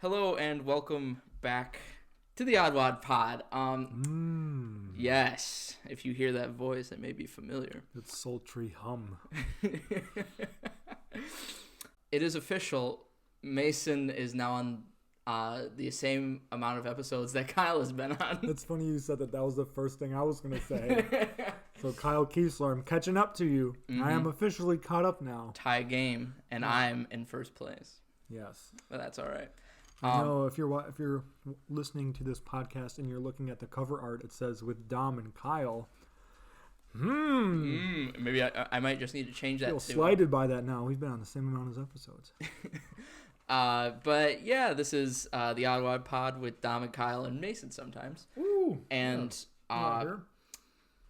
Hello and welcome back to the OddWad Pod. Yes, if you hear that voice, it may be familiar. That sultry hum. It is official. Mason is now on the same amount of episodes that Kyle has been on. It's funny you said that. That was the first thing I was going to say. So Kyle Kiesler, I'm catching up to you. Mm-hmm. I am officially caught up now. Tie game, and I'm in first place. Yes. But that's all right. I know if you're listening to this podcast and you're looking at the cover art, it says with Dom and Kyle. Maybe I might just need to change that. I feel slighted by that now. We've been on the same amount of episodes. But yeah, this is the OddWad Pod with Dom and Kyle and Mason sometimes. Ooh, and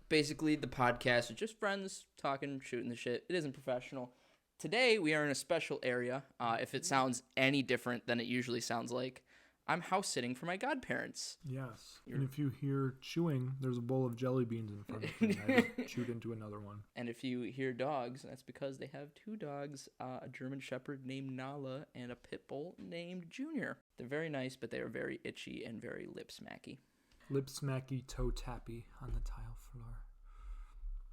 basically the podcast is just friends talking, shooting the shit. It isn't professional. Today, we are in a special area. If it sounds any different than it usually sounds like, I'm house sitting for my godparents. Yes. And if you hear chewing, there's a bowl of jelly beans in front of me. I just chewed into another one. And if you hear dogs, that's because they have two dogs, a German Shepherd named Nala and a Pit Bull named Junior. They're very nice, but they are very itchy and very lip smacky. Lip smacky, toe tappy on the tile floor.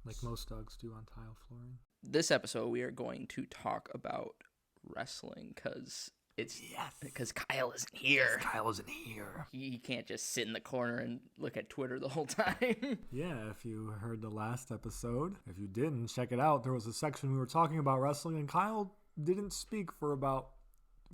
Like most dogs do on tile flooring. This episode, we are going to talk about wrestling because Kyle isn't here. Kyle isn't here. He can't just sit in the corner and look at Twitter the whole time. Yeah, if you heard the last episode, if you didn't, check it out. There was a section we were talking about wrestling, and Kyle didn't speak for about,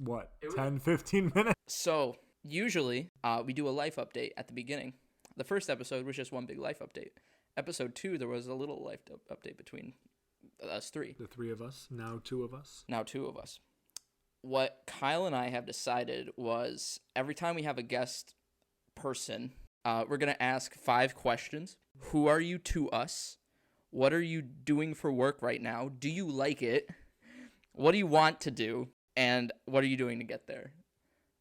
10-15 minutes? So, usually, we do a life update at the beginning. The first episode was just one big life update. Episode 2, there was a little life update between us three. The three of us, now two of us. What Kyle and I have decided was every time we have a guest person, we're going to ask 5 questions. Who are you to us? What are you doing for work right now? Do you like it? What do you want to do? And what are you doing to get there?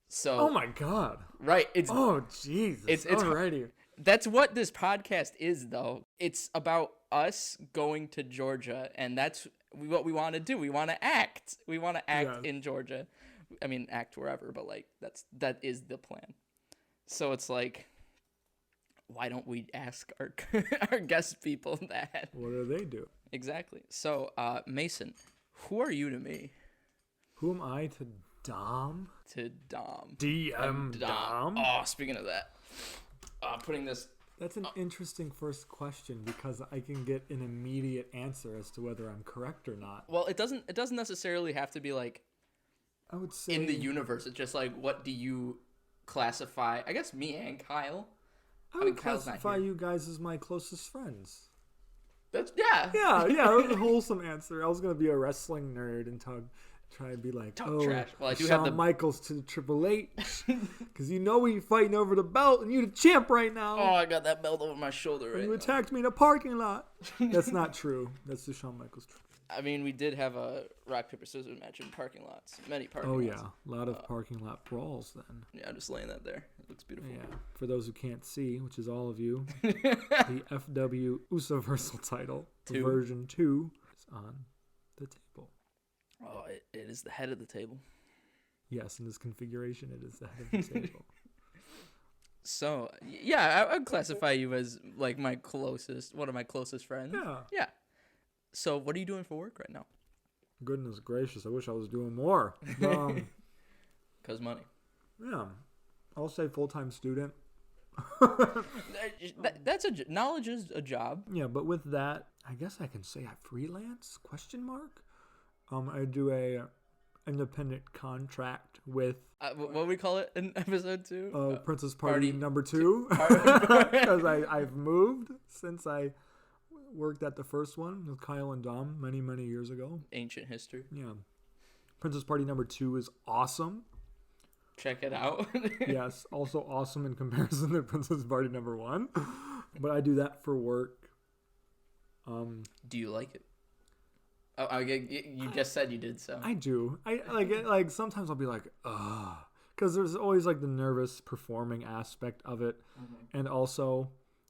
So. Oh my God. Right. Oh Jesus. It's alrighty. That's what this podcast is, though. It's about us going to Georgia, and that's what we want to do. We want to act. We want to act in Georgia. I mean, act wherever, but that is the plan. So it's like, why don't we ask our guest people that? What do they do? Exactly. So, Mason, who are you to me? Who am I to Dom? To Dom. DM Dom. Oh, speaking of that. Putting this. That's an interesting first question because I can get an immediate answer as to whether I'm correct or not. Well, it doesn't necessarily have to be like. I would say in the universe. It's just like, what do you classify? I guess me and Kyle. I would classify you guys as my closest friends. That's Yeah. That was a wholesome answer. I was gonna be a wrestling nerd and try and be like, trash. Well, I do Shawn have Michaels to the Triple H, because we fighting over the belt and you the champ right now. Oh, I got that belt over my shoulder right You now. attacked me in a parking lot. That's not true. That's the Shawn Michaels truth. I mean, we did have a rock, paper, scissors match in parking lots. Many parking lots. Oh, yeah. A lot of parking lot brawls then. Yeah, I'm just laying that there. It looks beautiful. Yeah. For those who can't see, which is all of you, the FW Usaversal title, version 2, is on the table. Oh, it is the head of the table. Yes, in this configuration, it is the head of the table. So, yeah, I would classify you as like one of my closest friends. Yeah. So, what are you doing for work right now? Goodness gracious, I wish I was doing more. Because money. Yeah. I'll say full-time student. That's knowledge is a job. Yeah, but with that, I guess I can say I freelance? ? I do a independent contract with what do we call it in episode 2? Princess Party number 2. Because I've moved since I worked at the first one with Kyle and Dom many years ago. Ancient history. Yeah. Princess Party number 2 is awesome. Check it out. Yes, also awesome in comparison to Princess Party number 1. But I do that for work. Do you like it? Oh, you just said you did, so. I do. I like sometimes I'll be like, ugh. Because there's always like the nervous performing aspect of it. Mm-hmm. And also,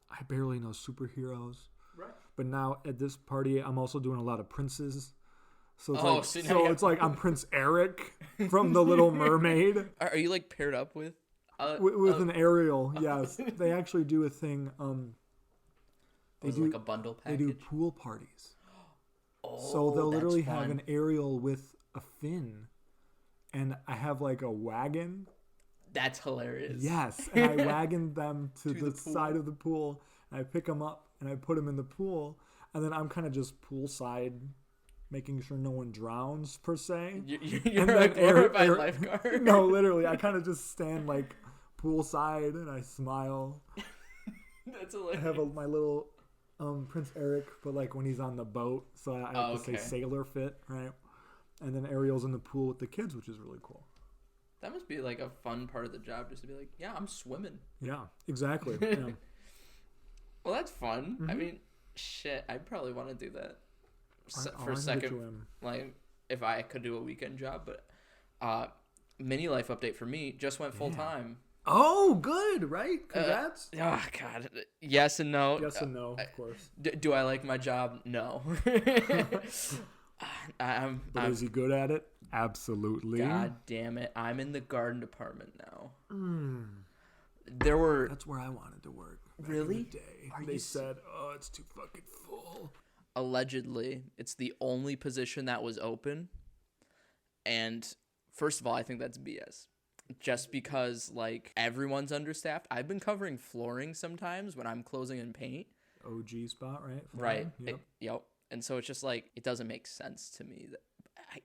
I barely know superheroes. Right. But now at this party, I'm also doing a lot of princes. So it's so like I'm Prince Eric from The Little Mermaid. Are you like paired up with? With an Ariel, yes. They actually do a thing. They do like a bundle package. They do pool parties. Oh, so they'll literally that's have fun. an Ariel with a fin, and I have like a wagon. That's hilarious. Yes, and I wagon them to the pool. side of the pool, and I pick them up and I put them in the pool, and then I'm kind of just poolside, making sure no one drowns per se. You're a glorified lifeguard. No, literally, I kind of just stand like poolside and I smile. That's hilarious. I have my little Prince Eric, but like when he's on the boat, so I have to say sailor fit, right? And then Ariel's in the pool with the kids, which is really cool. That must be like a fun part of the job, just to be like, yeah, I'm swimming. Yeah, exactly. Yeah. Well, that's fun. Mm-hmm. I mean, shit, I'd probably want to do that for a second. Like, if I could do a weekend job, but mini life update for me just went full time. Oh, good, right? Congrats. Oh God, yes and no. Yes and no, of course. Do I like my job? No. But is he good at it? Absolutely. God damn it! I'm in the garden department now. That's where I wanted to work. Really? In the day. They said, "Oh, it's too fucking full." Allegedly, it's the only position that was open. And first of all, I think that's BS. Just because like everyone's understaffed. I've been covering flooring sometimes when I'm closing in paint. OG spot, right? Right. Yep. Yep. And so it's just like it doesn't make sense to me. That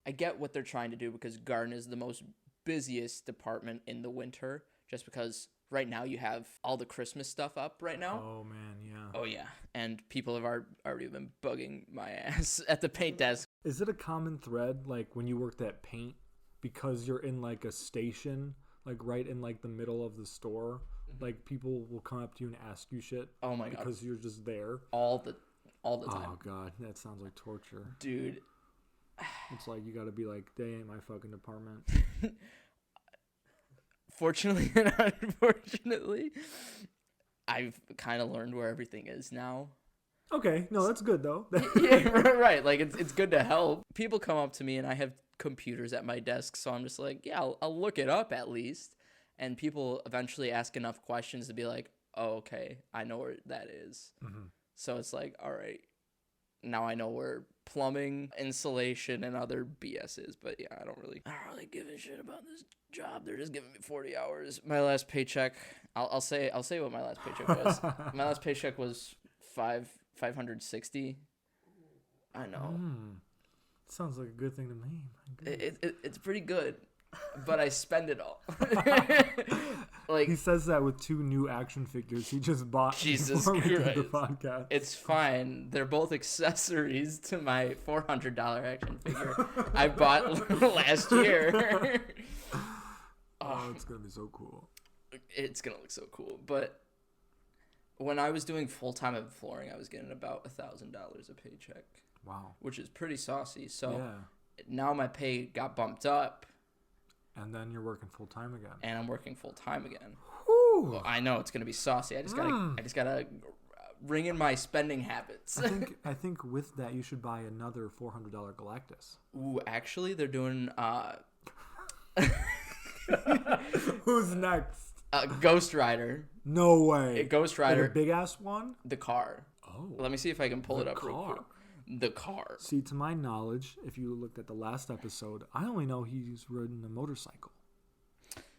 I get what they're trying to do because garden is the most busiest department in the winter. Just because right now you have all the Christmas stuff up right now. Oh man, yeah. Oh yeah, and people have already been bugging my ass at the paint desk. Is it a common thread like when you worked at paint because you're in like a station, like right in like the middle of the store? Like people will come up to you and ask you shit. Oh my god, because you're just there all the time. Oh god, that sounds like torture, dude. It's like you got to be like, they ain't my fucking department. Fortunately and unfortunately, I've kind of learned where everything is now. Okay, no, that's good though. Yeah, right. Like it's good to help. People come up to me and I have computers at my desk, so I'm just like, yeah, I'll look it up at least. And people eventually ask enough questions to be like, oh, okay, I know where that is. Mm-hmm. So it's like, all right, now I know where plumbing, insulation, and other BS is. But yeah, I don't really give a shit about this job. They're just giving me 40 hours. My last paycheck, I'll say what my last paycheck was. My last paycheck was $560. I know. Sounds like a good thing to me. It's pretty good. But I spend it all. Like he says that with 2 new action figures he just bought. Jesus Christ! The podcast. It's fine. They're both accessories to my $400 action figure I bought last year. Oh, it's gonna be so cool. It's gonna look so cool. But when I was doing full time at flooring, I was getting about $1,000 a paycheck. Wow, which is pretty saucy. So now my pay got bumped up. And then you're working full time again. And I'm working full time again. Whew. I know it's gonna be saucy. I just gotta ring in my spending habits. I think with that you should buy another $400 Galactus. Ooh, actually, they're doing. Who's next? Ghost Rider. No way. Ghost Rider. Like a big ass one. The car. Oh. Let me see if I can pull it up real quick. The car. See, to my knowledge, if you looked at the last episode, I only know he's ridden a motorcycle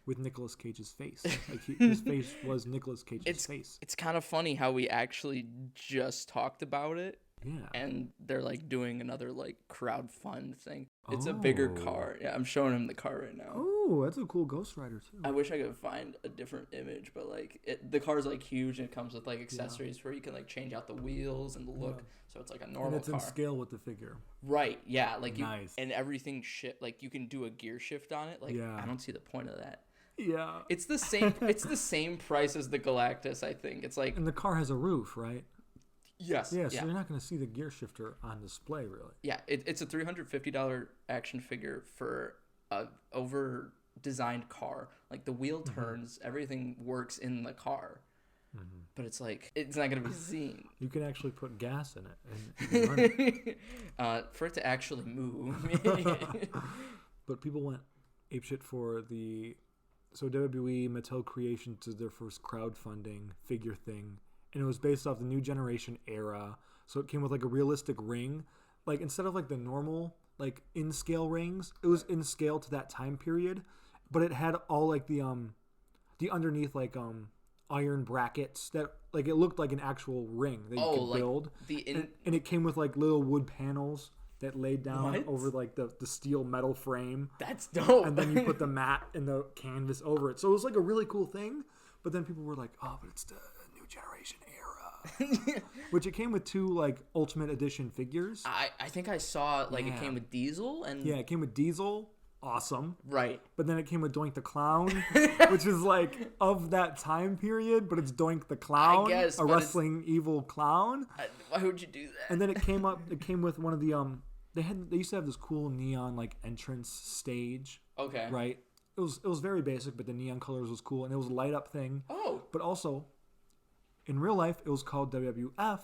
with Nicolas Cage's face. Like his face was Nicolas Cage's face. It's kind of funny how we actually just talked about it. Yeah. And they're like doing another like crowdfund thing. It's a bigger car. Yeah, I'm showing him the car right now. Oh, that's a cool Ghost Rider too. I wish I could find a different image, but like the car's like huge and it comes with like accessories where you can like change out the wheels and the look. Yeah. So it's like a normal car. And it's in scale with the figure. Right. Yeah. Like nice. And everything like you can do a gear shift on it. Like I don't see the point of that. Yeah. It's the same. It's the same price as the Galactus. I think it's like. And the car has a roof, right? Yes. Yeah, so you're not going to see the gear shifter on display, really. Yeah, it's a $350 action figure for a over-designed car. Like, the wheel turns, everything works in the car. but it's like it's not gonna be seen. You can actually put gas in it and run it. For it to actually move. But people went apeshit for so WWE Mattel Creations did their first crowdfunding figure thing, and it was based off the New Generation era. So it came with like a realistic ring, like instead of like the normal like in scale rings, it was in scale to that time period, but it had all like the underneath like iron brackets that like it looked like an actual ring that you could build. And it came with like little wood panels that laid down over like the steel metal frame. That's dope. And then you put the mat and the canvas over it. So it was like a really cool thing. But then people were like, oh, but it's the New Generation era. Which it came with 2 like Ultimate Edition figures. I think I saw like it came with Diesel and it came with Diesel. Awesome. Right. But then it came with Doink the Clown, which is like of that time period, but it's Doink the Clown, I guess, a wrestling evil clown. Why would you do that? And then it came with one of the they used to have this cool neon like entrance stage. Okay. Right? It was very basic, but the neon colors was cool, and it was a light up thing. Oh. But also in real life it was called WWF.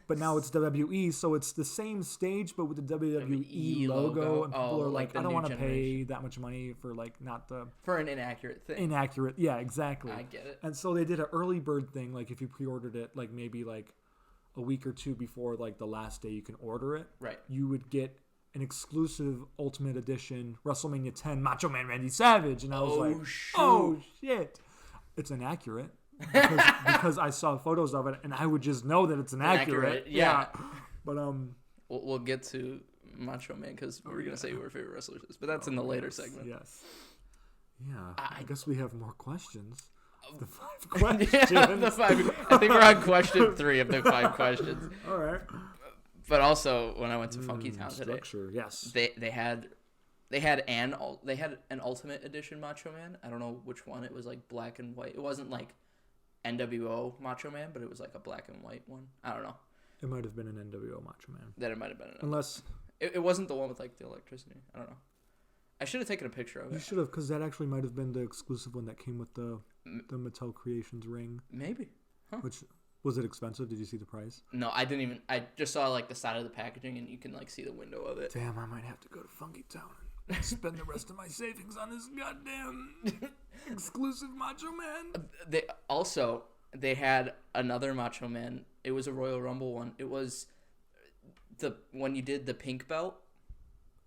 But now it's WWE, so it's the same stage, but with the WWE logo. And people are like I don't want to pay that much money for like for an inaccurate thing. Inaccurate, yeah, exactly. I get it. And so they did an early bird thing, like if you pre-ordered it, like maybe like a week or 2 before like the last day you can order it. Right. You would get an exclusive Ultimate Edition WrestleMania 10 Macho Man Randy Savage, and I was like, oh shit, it's inaccurate. because I saw photos of it and I would just know that it's inaccurate. Yeah. But we'll get to Macho Man because we're gonna say who our favorite wrestlers is, but that's in the later segment. Yes. Yeah. I guess we have more questions. The 5 questions. The 5. I think we're on question 3 of the 5 questions. All right. But also when I went to Funky Town today, yes, they had an Ultimate Edition Macho Man. I don't know which one. It was like black and white. It wasn't like NWO Macho Man, but it was like a black and white one. I don't know. It might have been an NWO Macho Man. That it might have been. Unless it wasn't the one with like the electricity. I don't know. I should have taken a picture of it. You should have, because that actually might have been the exclusive one that came with the Mattel Creations ring. Maybe. Huh. Which was it expensive? Did you see the price? No, I didn't even. I just saw like the side of the packaging, and you can like see the window of it. Damn, I might have to go to Funky Town and spend the rest of my savings on this goddamn exclusive Macho Man. They had another Macho Man. It was a Royal Rumble one. It was when you did the pink belt.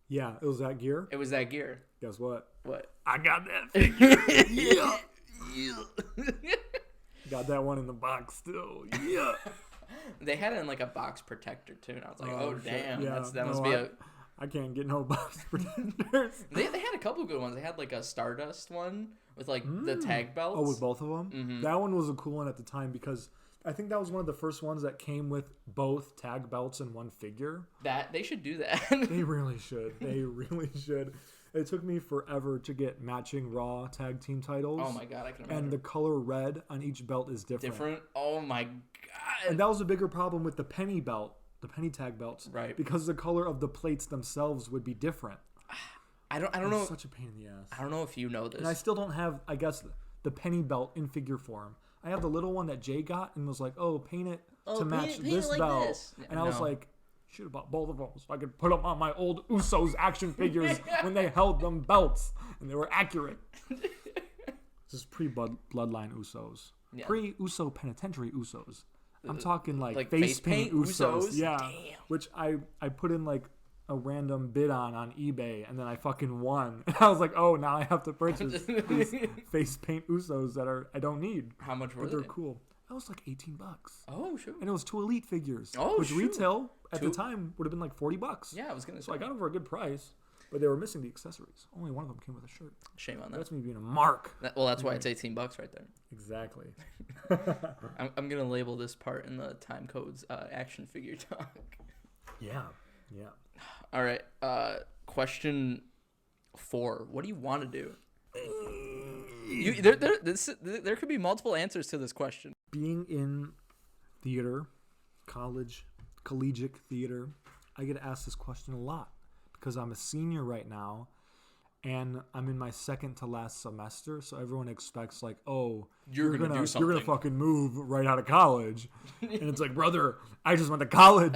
Yeah, it was that gear. It was that gear. Guess what? What? I got that figure. Yeah. Got that one in the box still. Yeah. They had it in like a box protector too, and I was like, oh damn, yeah. that must be I can't get no box protectors. They had a couple good ones. They had like a Stardust one with like the tag belts. Oh, with both of them? Mm-hmm. That one was a cool one at the time because I think that was one of the first ones that came with both tag belts in one figure. They should do that. They really should. They really should. It took me forever to get matching Raw tag team titles. Oh my god, I can imagine. And the color red on each belt is different. Oh my god. And that was a bigger problem with the penny belt, the penny tag belts. Right. Because the color of the plates themselves would be different. I don't know. Such a pain in the ass. I don't know if you know this. And I still don't have, I guess, the penny belt in figure form. I have the little one that Jay got and was like, oh, paint it to match this like belt. This. And I was like, should have bought both of them so I could put them on my old Usos action figures when they held them belts and they were accurate. This is pre-Bloodline Usos. Yeah. Pre-Uso Penitentiary Usos. I'm talking like face paint Usos. Yeah. Damn. Which I put in like a random bid on eBay and then I fucking won. And I was like, oh, now I have to purchase these face paint Usos that I don't need. How much were they? But they're cool. That was like $18. Oh, sure. And it was 2 Elite figures. Oh, which retail at the time would have been like $40. Yeah, I was gonna say. So I got them for a good price, but they were missing the accessories. Only one of them came with a shirt. Shame on that. That's me being a mark. That's why it's $18 right there. Exactly. I'm gonna label this part in the time codes action figure talk. Yeah. All right. Question 4. What do you want to do? There could be multiple answers to this question. Being in theater, collegiate theater, I get asked this question a lot because I'm a senior right now, and I'm in my second to last semester, so everyone expects like, oh, you're gonna do something. You're gonna fucking move right out of college, and it's like, brother, I just went to college.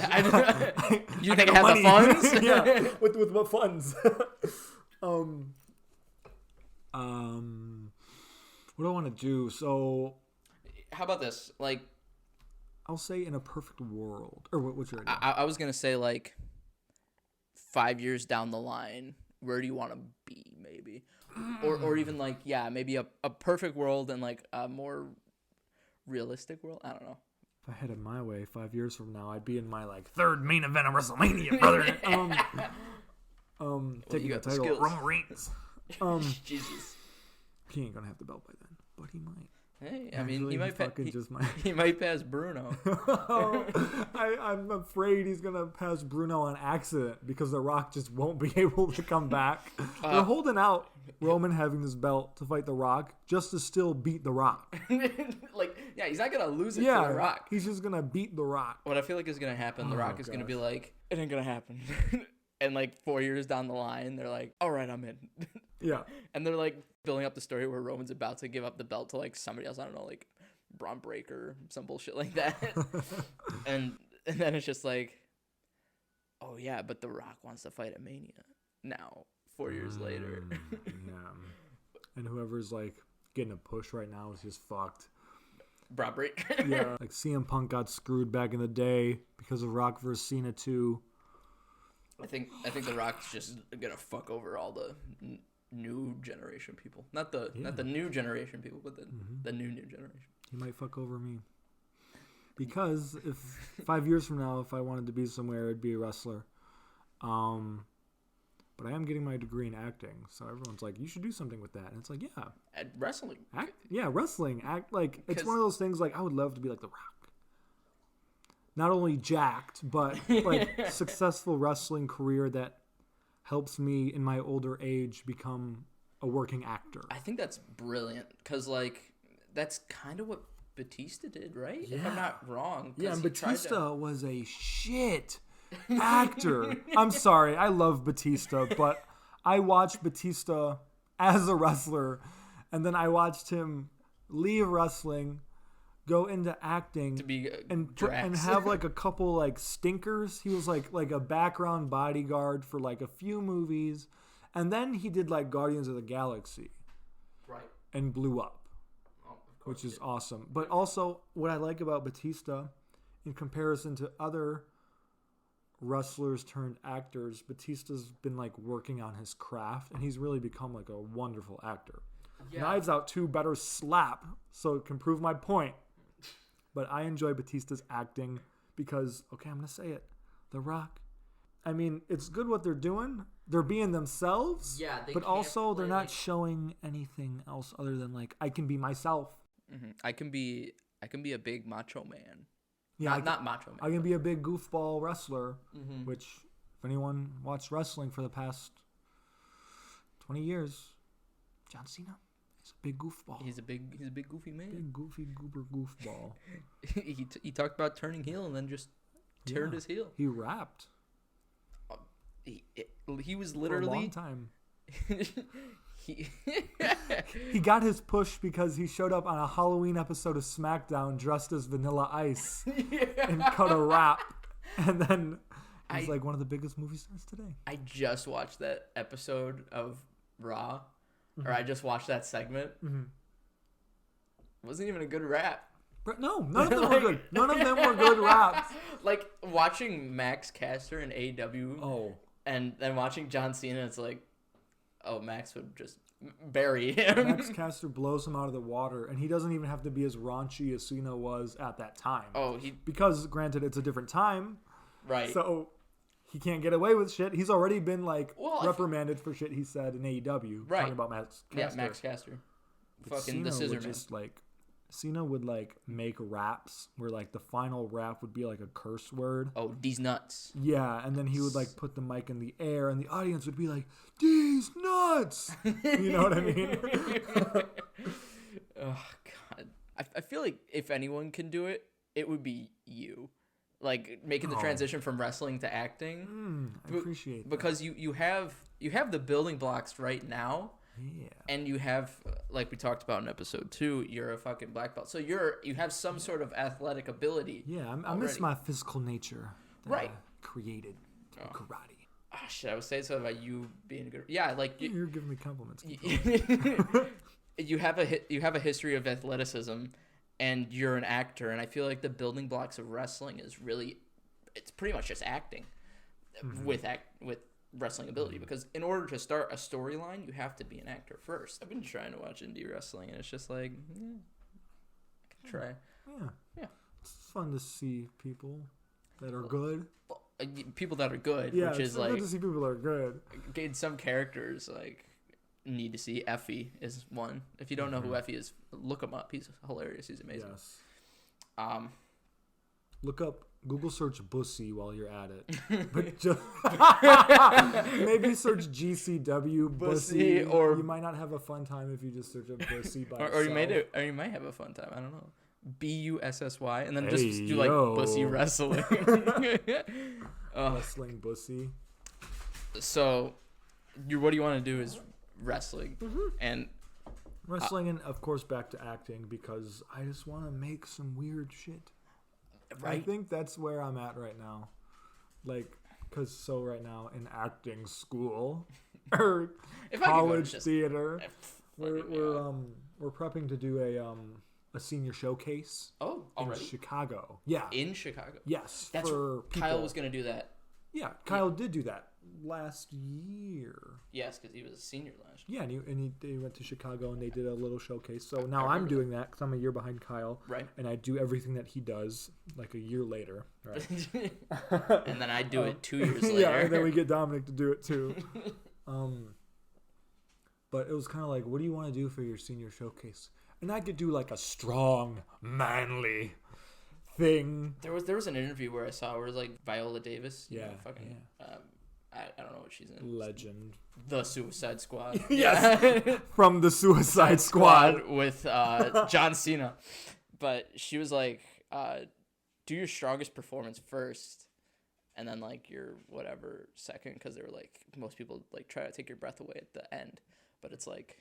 You think I have the funds? Yeah, with what funds? What do I want to do? So, how about this? Like, I'll say in a perfect world, or what's your idea? I was gonna say like 5 years down the line, where do you want to be, maybe, or even like maybe a perfect world and like a more realistic world. I don't know. If I had it my way, 5 years from now, I'd be in my like third main event of WrestleMania, brother. Taking the title of Roman Reigns. Jesus. He ain't gonna have the belt by then, but he might. Hey, I mean, he might might. He might pass Bruno. I'm afraid he's gonna pass Bruno on accident because The Rock just won't be able to come back. They're holding out Roman having this belt to fight The Rock just to still beat The Rock. He's not gonna lose it to The Rock. He's just gonna beat The Rock. What I feel like is gonna happen, The Rock is gonna be like, it ain't gonna happen. And like 4 years down the line, they're like, all right, I'm in. Yeah. And they're like building up the story where Roman's about to give up the belt to like somebody else. I don't know, like Braun Breaker, some bullshit like that. and then it's just like, oh yeah, but The Rock wants to fight at Mania now, 4 years later. Yeah. And whoever's like getting a push right now is just fucked. Braun Breaker. Yeah. Like CM Punk got screwed back in the day because of Rock versus Cena 2. I think The Rock's just gonna fuck over all the new generation people. Not the new generation people, but the new generation. He might fuck over me. Because if 5 years from now, if I wanted to be somewhere, I'd be a wrestler. But I am getting my degree in acting, so everyone's like, you should do something with that. And it's like, yeah. At wrestling. Wrestling. It's one of those things like I would love to be like The Rock. Not only jacked, but like successful wrestling career that helps me in my older age become a working actor. I think that's brilliant because like that's kind of what Batista did, right? Yeah. If I'm not wrong. Yeah, and Batista was a shit actor. I'm sorry, I love Batista, but I watched Batista as a wrestler, and then I watched him leave wrestling, go into acting to be and have like a couple like stinkers. He was like a background bodyguard for like a few movies, and then he did like Guardians of the Galaxy, right? And blew up, which is awesome. But also, what I like about Batista, in comparison to other wrestlers turned actors, Batista's been like working on his craft, and he's really become like a wonderful actor. Yeah. Knives Out 2 better slap, so it can prove my point. But I enjoy Batista's acting because, okay, I'm going to say it. The Rock. I mean, it's good what they're doing. They're being themselves. Yeah, but also they're not showing anything else other than like, I can be myself. Mm-hmm. I can be a big macho man. Yeah, not macho man. I can be a big goofball wrestler, which if anyone watched wrestling for the past 20 years, John Cena. He's a big goofball. He's a big goofy man. Big goofy goober goofball. he talked about turning heel and then just turned his heel. He rapped. He was literally for a long time. He got his push because he showed up on a Halloween episode of SmackDown dressed as Vanilla Ice and cut a rap, and then he's like one of the biggest movie stars today. I just watched that episode of Raw. Or I just watched that segment. Mm-hmm. It wasn't even a good rap. No, none of them were good. None of them were good raps. Like, watching Max Caster in AEW and then watching John Cena, it's like, oh, Max would just bury him. Max Caster blows him out of the water, and he doesn't even have to be as raunchy as Cena was at that time. Because, granted, it's a different time. Right. So he can't get away with shit. He's already been reprimanded for shit he said in AEW. Right. Talking about Max Caster. Yeah, Max Caster. But Fucking Cena the Scissor would Man. just Cena would make raps where the final rap would be like a curse word. Oh, these nuts. Yeah, and then he would put the mic in the air, and the audience would be like, "These nuts." You know what I mean? Oh God, I feel like if anyone can do it, it would be you. like making the transition from wrestling to acting. I appreciate that. Because you have the building blocks right now. Yeah. And you have, like we talked about in episode 2, you're a fucking black belt. So you have some sort of athletic ability. Yeah, I miss my physical nature. That Right. I created through karate. Oh, shit, I was saying something about you being good. Yeah, like You're giving me compliments. you have a history of athleticism, and you're an actor. And I feel like the building blocks of wrestling is really, it's pretty much just acting with wrestling ability, because in order to start a storyline you have to be an actor first. I've been trying to watch indie wrestling and it's just like I can try. Yeah, it's fun to see people that are good, people that are good, yeah, which it's is fun like to see people that are good. in some characters like need to see. Effie is one. If you don't know who Effie is, look him up. He's hilarious. He's amazing. Yes. Look up, Google search Bussy while you're at it. But just maybe search GCW Bussy, or you might not have a fun time if you just search up Bussy by or you might have a fun time. I don't know. Bussy, and then just do like Bussy wrestling. Wrestling Bussy. So, what do you want to do is wrestling, and wrestling, and of course back to acting, because I just want to make some weird shit. Right. I think that's where I'm at right now. Like, because right now in acting school or college theater, we're prepping to do a senior showcase. Oh, already? In Chicago. Yeah. In Chicago. Yes. That's for people. Kyle was gonna do that. Yeah, Kyle did do that last year. Yes, because he was a senior last year. Yeah, and they went to Chicago and they did a little showcase. So now I'm doing that because I'm a year behind Kyle. Right. And I do everything that he does like a year later. Right. And then I do it 2 years later. Yeah, and then we get Dominic to do it too. But it was kind of like, what do you want to do for your senior showcase? And I could do like a strong, manly thing. There was an interview where I saw where it was like Viola Davis. Yeah. I don't know what she's in. Legend. The Suicide Squad. Yes. From the Suicide Squad with John Cena. But she was like, do your strongest performance first, and then like your whatever second, because they were like, most people like try to take your breath away at the end, but it's like,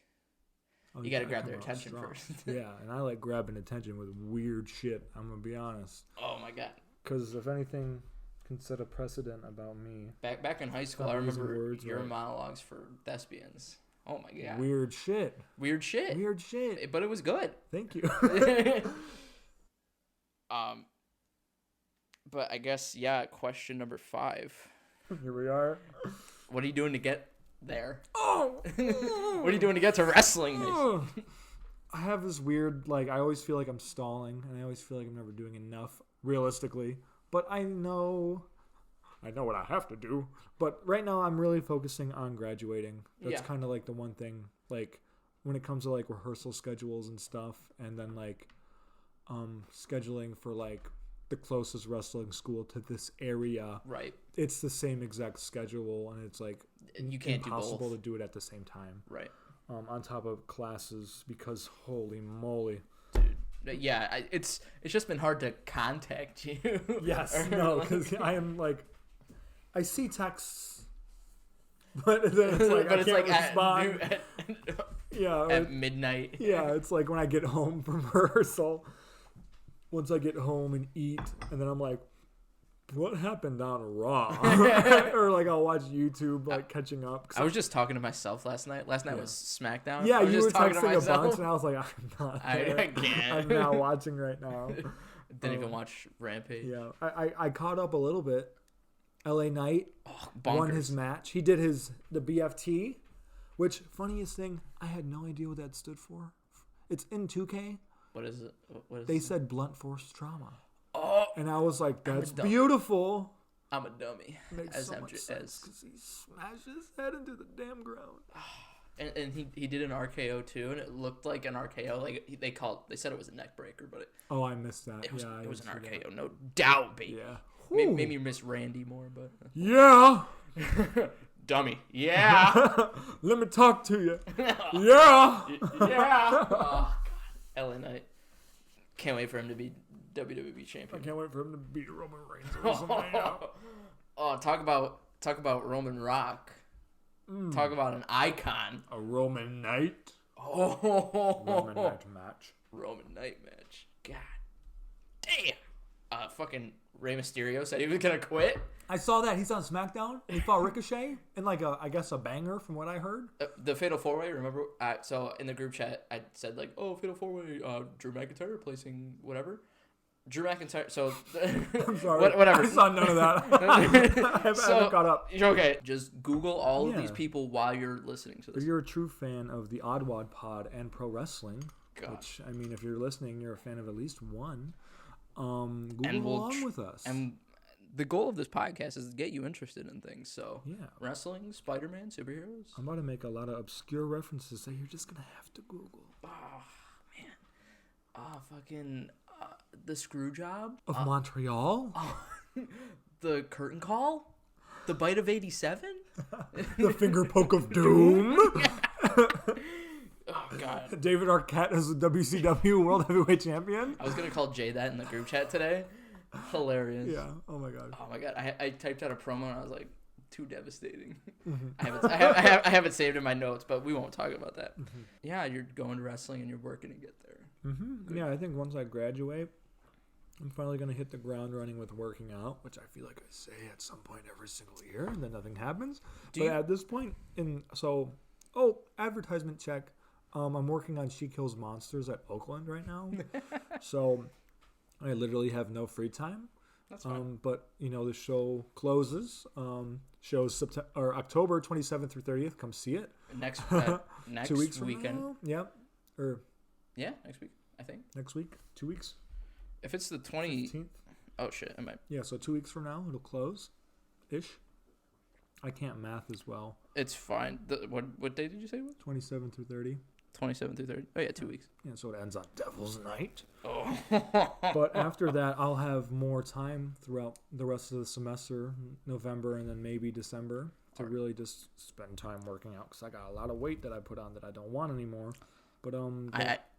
you got to grab their attention first. Yeah, and I like grabbing attention with weird shit, I'm going to be honest. Oh, my God. Because if anything can set a precedent about me. Back in high school, I remember your monologues for thespians. Oh, my God. Weird shit. But it was good. Thank you. But I guess, yeah, question number 5. Here we are. What are you doing to get there? Oh! What are you doing to get to wrestling? I have this weird, like, I always feel like I'm stalling, and I always feel like I'm never doing enough, realistically. But I know what I have to do. But right now, I'm really focusing on graduating. That's kind of like the one thing, like, when it comes to, like, rehearsal schedules and stuff, and then, like, scheduling for, like, the closest wrestling school to this area. Right. It's the same exact schedule, and it's, like, you can't impossible to do it at the same time. Right. On top of classes, because holy moly. Dude. Yeah, it's just been hard to contact you. Yes, no, because I am like, I see texts, but then it's like, I can't respond. At midnight. Yeah, it's like when I get home from rehearsal, once I get home and eat, and then I'm like, what happened on Raw? Or like I'll watch YouTube, like catching up. I was just talking to myself last night. Last night was SmackDown. Yeah, you were talking texting a bunch, and I was like, I'm not. I can't. I'm not watching right now. Didn't even watch Rampage. Yeah, I caught up a little bit. LA Knight won his match. He did the BFT, which, funniest thing, I had no idea what that stood for. It's in 2K. What is it? They said blunt force trauma. Oh, and I was like, that's beautiful. I'm a dummy. Makes so much sense because he smashed his head into the damn ground. And he did an RKO too, and it looked like an RKO. Like they said it was a neck breaker, but I missed that. It was an RKO, no doubt, baby. Yeah, made me miss Randy more, but yeah, dummy. Yeah, let me talk to you. Yeah. Oh God, LA Knight. Can't wait for him to be WWE champion. I can't wait for him to beat Roman Reigns at WrestleMania. Oh, talk about Roman Rock. Talk about an icon. A Roman Knight. Oh, Roman Knight match. Roman Knight match. God damn. Fucking Rey Mysterio said he was gonna quit. I saw that. He's on SmackDown. He fought Ricochet in like I guess a banger from what I heard. The Fatal 4-Way, remember? So in the group chat, I said like, oh, Fatal 4-Way, Drew McIntyre replacing whatever. Drew McIntyre, so... I'm sorry. Whatever. I saw none of that. I haven't caught up. Okay, just Google all of these people while you're listening to this. If you're a true fan of the OddWad Pod and pro wrestling, which, I mean, if you're listening, you're a fan of at least one, Google along with us. And the goal of this podcast is to get you interested in things, so... Yeah. Wrestling, Spider-Man, superheroes. I'm about to make a lot of obscure references that you're just going to have to Google. Oh, man. Fucking... the screw job of Montreal, the curtain call, the bite of 87, the finger poke of doom. Oh God! David Arquette as the WCW World Heavyweight Champion. I was gonna call Jay that in the group chat today. Hilarious. Yeah. Oh my God. I typed out a promo and I was like, too devastating. I have it saved in my notes, but we won't talk about that. Yeah, you're going to wrestling and you're working to get there. Yeah, I think once I graduate, I'm finally going to hit the ground running with working out, which I feel like I say at some point every single year, and then nothing happens. At this point, advertisement check. I'm working on She Kills Monsters at Oakland right now. So I literally have no free time. That's fine. But, the show closes. Shows October 27th through 30th. Come see it. Next 2 weeks weekend. From now. Yep. Yeah, next week, I think. Next week? 2 weeks? If it's the 20th. 15th? Oh, shit. I might. Yeah, so 2 weeks from now, it'll close. Ish. I can't math as well. It's fine. What day did you say it was? 27 through 30. 27 through 30. Oh, yeah, 2 weeks. Yeah, so it ends on Devil's Night. Oh. But after that, I'll have more time throughout the rest of the semester, November and then maybe December, to really just spend time working out, because I got a lot of weight that I put on that I don't want anymore. But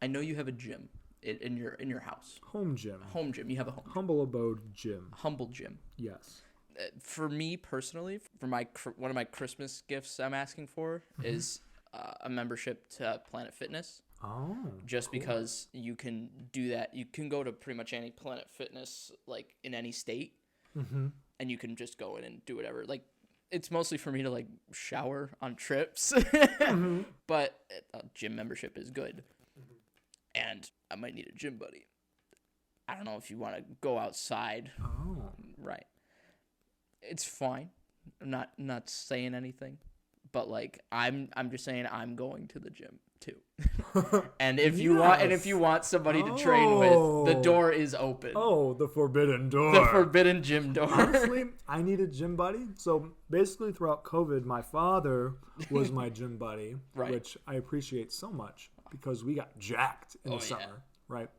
I know you have a gym in your house. Home gym. You have a home. Humble abode gym. Humble gym. Yes. For me personally, for one of my Christmas gifts I'm asking for is a membership to Planet Fitness. Oh. Just cool. Because you can do that. You can go to pretty much any Planet Fitness like in any state, and you can just go in and do whatever. Like, it's mostly for me to like shower on trips, but a gym membership is good. And I might need a gym buddy. I don't know if you want to go outside. Oh. Right. It's fine. I'm not saying anything, but like I'm just saying I'm going to the gym too. And if you want somebody to train with, the door is open. Oh, the forbidden door. The forbidden gym door. Honestly, I need a gym buddy. So basically throughout COVID, my father was my gym buddy, right. Which I appreciate so much because we got jacked in the summer, right?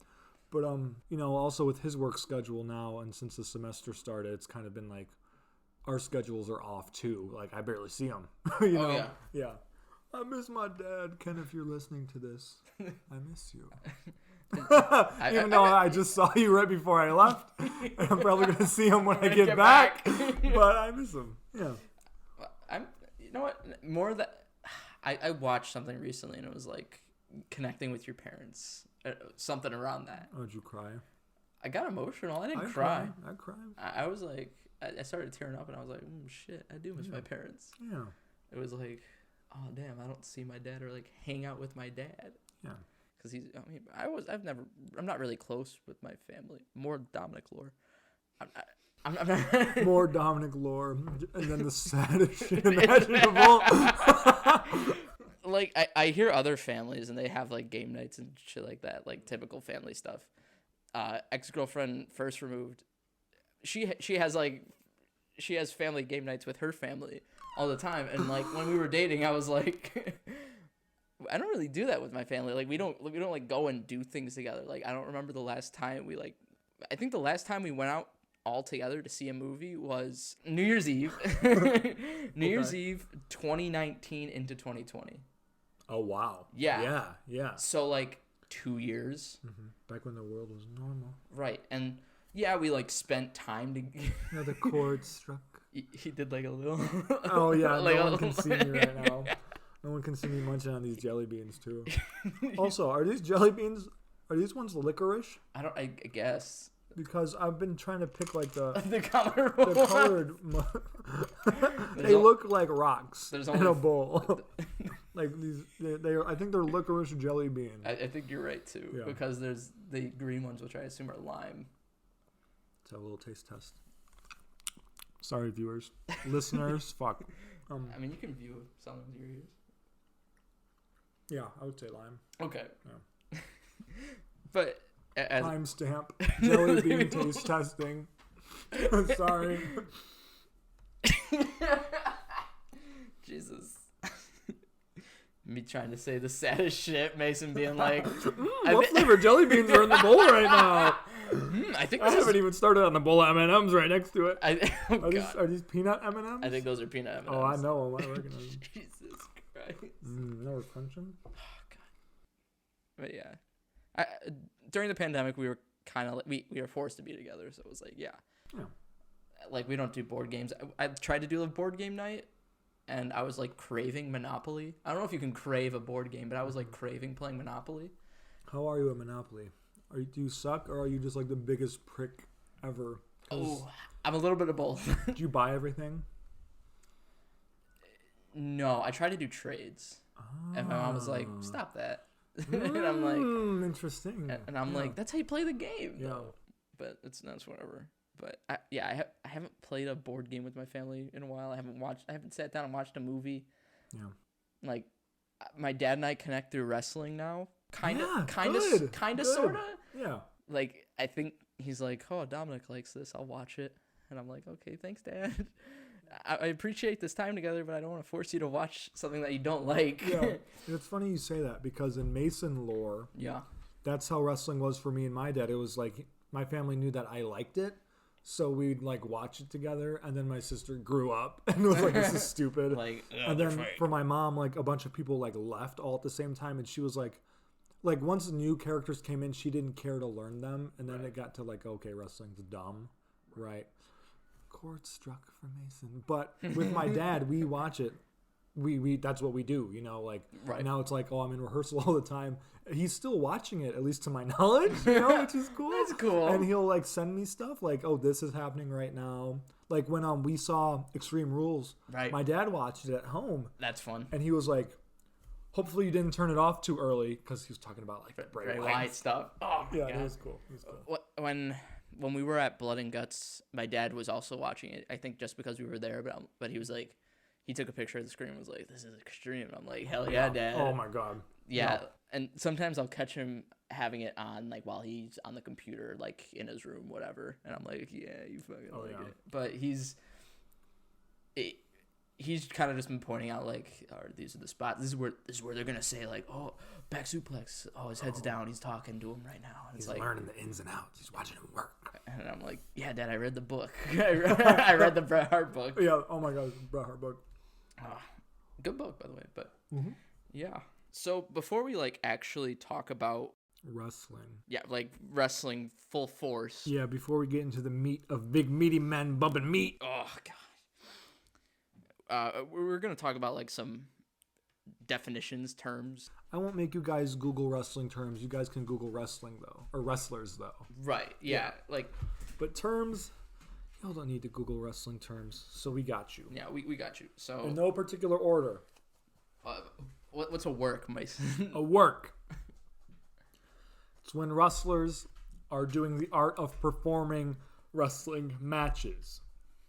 But also with his work schedule now, and since the semester started, it's kind of been like our schedules are off too. Like I barely see him. Yeah. I miss my dad, Ken. If you're listening to this, I miss you. Even though I just saw you right before I left, and I'm probably gonna see him when I get back. But I miss him. Yeah. You know what? More that I watched something recently, and it was like connecting with your parents, something around that. Oh, did you cry? I got emotional. I didn't cry. I cried. I was like, I started tearing up, and I was like, shit, I do miss my parents. Yeah. It was like, oh damn, I don't see my dad or like hang out with my dad. Yeah. Because I'm not really close with my family. More Dominic Lore. I'm not more Dominic Lore, and then the saddest shit imaginable. Like I hear other families and they have like game nights and shit like that, like typical family stuff. Ex-girlfriend first removed. She has family game nights with her family all the time, and like when we were dating, I was like, I don't really do that with my family. Like we don't like go and do things together. Like I don't remember the last time I think the last time we went out all together to see a movie was New Year's Eve. New Year's Eve 2019 into 2020. Oh wow. Yeah. Yeah. So like 2 years. Back when the world was normal. Right. And yeah, we like spent time to. The chord struck. He did like a little. Oh yeah, like no one can see me right now. No one can see me munching on these jelly beans too. Also, are these jelly beans? Are these ones licorice? I guess. Because I've been trying to pick like the colorful. the colored. They look like rocks in a bowl. Like these, they are. I think they're licorice jelly beans. I think you're right too, because there's the green ones, which I assume are lime. Let's have a little taste test. Sorry, viewers, listeners. Fuck. I mean, you can view some of your ears. Yeah, I would say lime. Okay. Yeah. But timestamp jelly bean taste testing. Sorry. Jesus. Me trying to say the saddest shit. Mason being like, what flavor jelly beans are in the bowl right now? I think I haven't even started on the bowl of M&Ms right next to it. Are these peanut M&Ms? I think those are peanut M&Ms. Oh, I know them. I recognize them. Jesus Christ. They were crunching. Oh, God. But yeah. During the pandemic, we were kind of like, we were forced to be together. So it was like, yeah. Like, we don't do board games. I tried to do a board game night, and I was like craving Monopoly. I don't know if you can crave a board game, but I was like craving playing Monopoly. How are you at Monopoly? Do you suck, or are you just like the biggest prick ever? Oh, I'm a little bit of both. Did you buy everything? No, I tried to do trades. And my mom was like, stop that. And I'm like, interesting. And I'm like, that's how you play the game. Yeah. Though. But that's whatever. But I haven't played a board game with my family in a while. I haven't sat down and watched a movie. Yeah. Like, my dad and I connect through wrestling now. Kind of, sort of. Yeah. Like, I think he's like, oh, Dominic likes this. I'll watch it. And I'm like, okay, thanks, Dad. I appreciate this time together, but I don't want to force you to watch something that you don't like. Yeah. It's funny you say that, because in Mason lore, that's how wrestling was for me and my dad. It was like, my family knew that I liked it, so we'd like watch it together, and then my sister grew up and was like, this is stupid. And then for my mom, like a bunch of people like left all at the same time, and she was like once the new characters came in, she didn't care to learn them, and then it got to like, okay, wrestling's dumb, right? Chord struck for Mason. But with my dad, we watch it. We that's what we do, you know, like now it's like, oh, I'm in rehearsal all the time. He's still watching it, at least to my knowledge, you know, which is cool. That's cool. And he'll like send me stuff like, oh, this is happening right now. Like when we saw Extreme Rules, my dad watched it at home. That's fun. And he was like, hopefully you didn't turn it off too early, because he was talking about like the Bray Wyatt stuff. Oh my God. It was cool. When we were at Blood and Guts, my dad was also watching it. I think just because we were there, but he was like, he took a picture of the screen and was like, this is extreme. And I'm like, hell yeah, Dad. Oh my God. Yeah. No. And sometimes I'll catch him having it on, like while he's on the computer, like in his room, whatever. And I'm like, yeah, you fucking it. But he's kind of just been pointing out like, oh, these are the spots. This is where they're gonna say like, oh, back suplex. Oh, his head's down. He's talking to him right now. And he's like, learning the ins and outs. He's watching him work. And I'm like, yeah, Dad, I read the book. I read the Bret Hart book. Yeah. Oh my God, Bret Hart book. Good book, by the way. But yeah. So before we like actually talk about wrestling, like wrestling full force. Yeah. Before we get into the meat of big meaty men bumping meat. Oh God. We're gonna talk about like some definitions, terms. I won't make you guys Google wrestling terms. You guys can Google wrestling though, or wrestlers though. Right. Yeah. Like, but terms, y'all don't need to Google wrestling terms. So we got you. Yeah, we got you. So in no particular order. What's a work, Mason? A work. It's when wrestlers are doing the art of performing wrestling matches.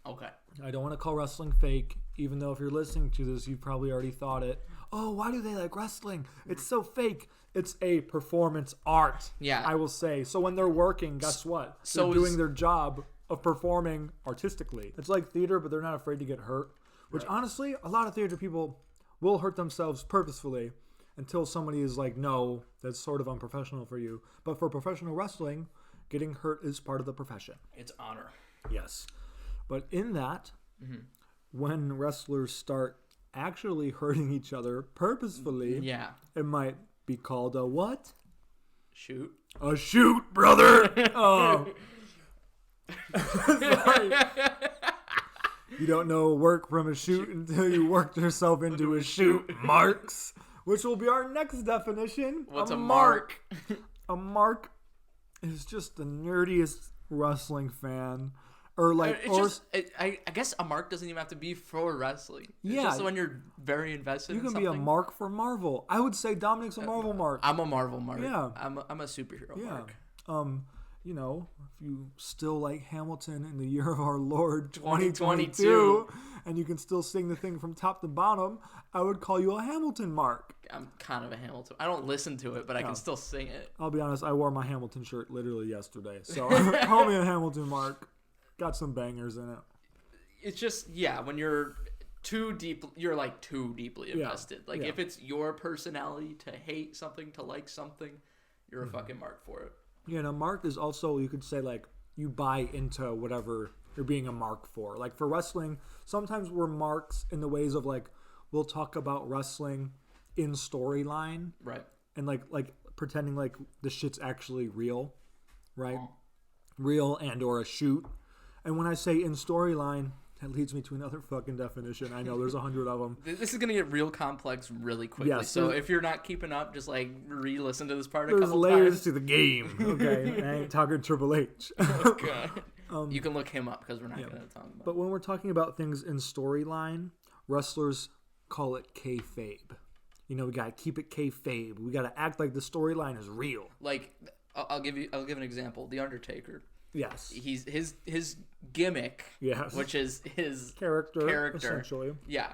Okay. I don't want to call wrestling fake, even though if you're listening to this, you've probably already thought it. Oh, why do they like wrestling? It's so fake. It's a performance art. Yeah. I will say. So when they're working, guess what? They're doing their job of performing artistically. It's like theater, but they're not afraid to get hurt. Which honestly, a lot of theater people will hurt themselves purposefully until somebody is like, no, that's sort of unprofessional for you. But for professional wrestling, getting hurt is part of the profession. It's honor. Yes. But in that, when wrestlers start actually hurting each other purposefully, yeah, it might be called a what? Shoot. A shoot, brother. Sorry. You don't know work from a shoot until you worked yourself into a shoot. Marks, which will be our next definition. What's a mark? A mark is just the nerdiest wrestling fan. Or like, I guess a mark doesn't even have to be for wrestling. It's Yeah. just when you're very invested You in can something. be a mark for Marvel. I would say Dominic's a Marvel mark. I'm a Marvel mark. Yeah. I'm a superhero mark. You know, if you still like Hamilton in the year of our Lord 2022, 2022, and you can still sing the thing from top to bottom, I would call you a Hamilton mark. I'm kind of a Hamilton. I don't listen to it, but I can still sing it. I'll be honest, I wore my Hamilton shirt literally yesterday, so call me a Hamilton mark. Got some bangers in it. It's just, when you're too deeply invested. If it's your personality to hate something, to like something, you're a fucking mark for it. Yeah, and a mark is also, you could say, like, you buy into whatever you're being a mark for. Like, for wrestling, sometimes we're marks in the ways of, like, we'll talk about wrestling in storyline. Right. And, like pretending like the shit's actually real. Right? Real and or a shoot. And when I say in storyline, that leads me to another fucking definition. I know there's 100 of them. This is going to get real complex really quickly. Yes, so if you're not keeping up, just like re-listen to this part a There's couple layers times. to the game. Okay? I ain't talking Triple H. Okay. You can look him up because we're not going to talk about it. But when we're talking about things in storyline, wrestlers call it kayfabe. You know, we got to keep it kayfabe. We got to act like the storyline is real. Like, I'll give an example. The Undertaker. Yes. He's his gimmick, Yes. which is his character essentially. Yeah.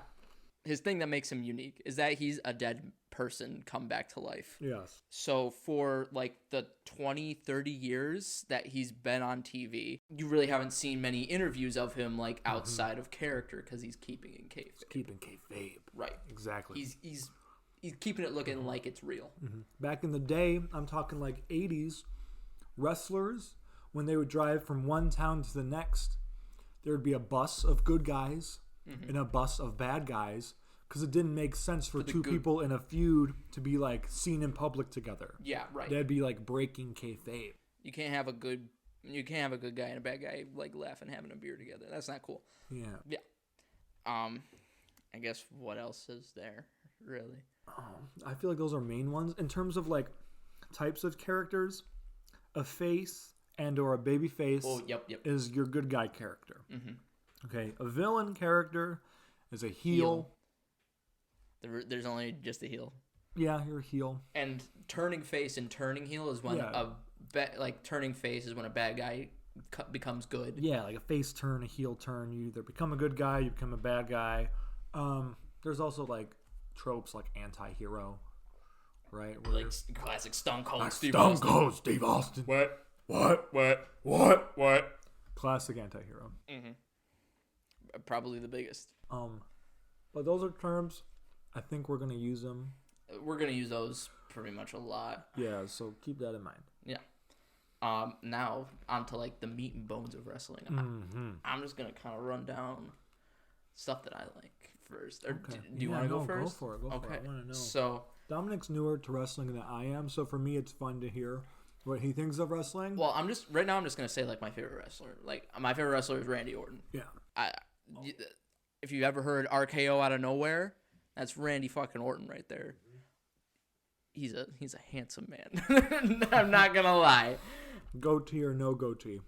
His thing that makes him unique is that he's a dead person come back to life. Yes. So for like the 20-30 years that he's been on TV, you really haven't seen many interviews of him like outside of character because he's keeping in kayfabe. Keeping kayfabe. Right. Exactly. He's keeping it looking like it's real. Back in the day, I'm talking like 80s, wrestlers, when they would drive from one town to the next, there would be a bus of good guys and a bus of bad guys because it didn't make sense for two people in a feud to be like seen in public together. Yeah, right. That'd be like breaking kayfabe. You can't have a good guy and a bad guy like laughing having a beer together. That's not cool. Yeah. Yeah. I guess what else is there really? I feel like those are main ones in terms of like types of characters. A face and or a baby face is your good guy character. Okay, a villain character is a heel. There's only just a heel. Yeah, you're a heel. And turning face and turning heel is when turning face is when a bad guy becomes good. Yeah, like a face turn, a heel turn. You either become a good guy, you become a bad guy. There's also like tropes like anti-hero, right? Where like classic Stone Cold Steve Austin. Austin. Stone Cold Steve Austin. What? Classic anti-hero. Probably the biggest. But those are terms. I think we're gonna use them. We're gonna use those pretty much a lot. Yeah, so keep that in mind. Yeah. Now onto like the meat and bones of wrestling. I'm just gonna kind of run down stuff that I like first. Or okay. Do you want to go first? Go for it. Go for it. I want to know. So Dominic's newer to wrestling than I am, so for me it's fun to hear what he thinks of wrestling. Well, I'm just gonna say like my favorite wrestler. Like my favorite wrestler is Randy Orton. Yeah. If you ever heard RKO out of nowhere, that's Randy fucking Orton right there. He's a handsome man. I'm not gonna lie. Goatee or no goatee,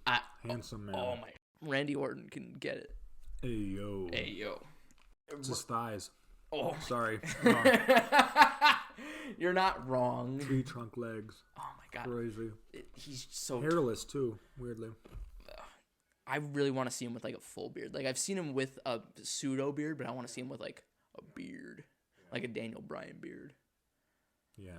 handsome man. Oh my! Randy Orton can get it. Hey yo. It's his thighs. Oh, sorry. You're not wrong. Tree trunk legs. Oh my god. Crazy. He's so hairless too. Weirdly. I really want to see him with like a full beard. Like I've seen him with a pseudo beard, but I want to see him with like a beard, like a Daniel Bryan beard. Yeah.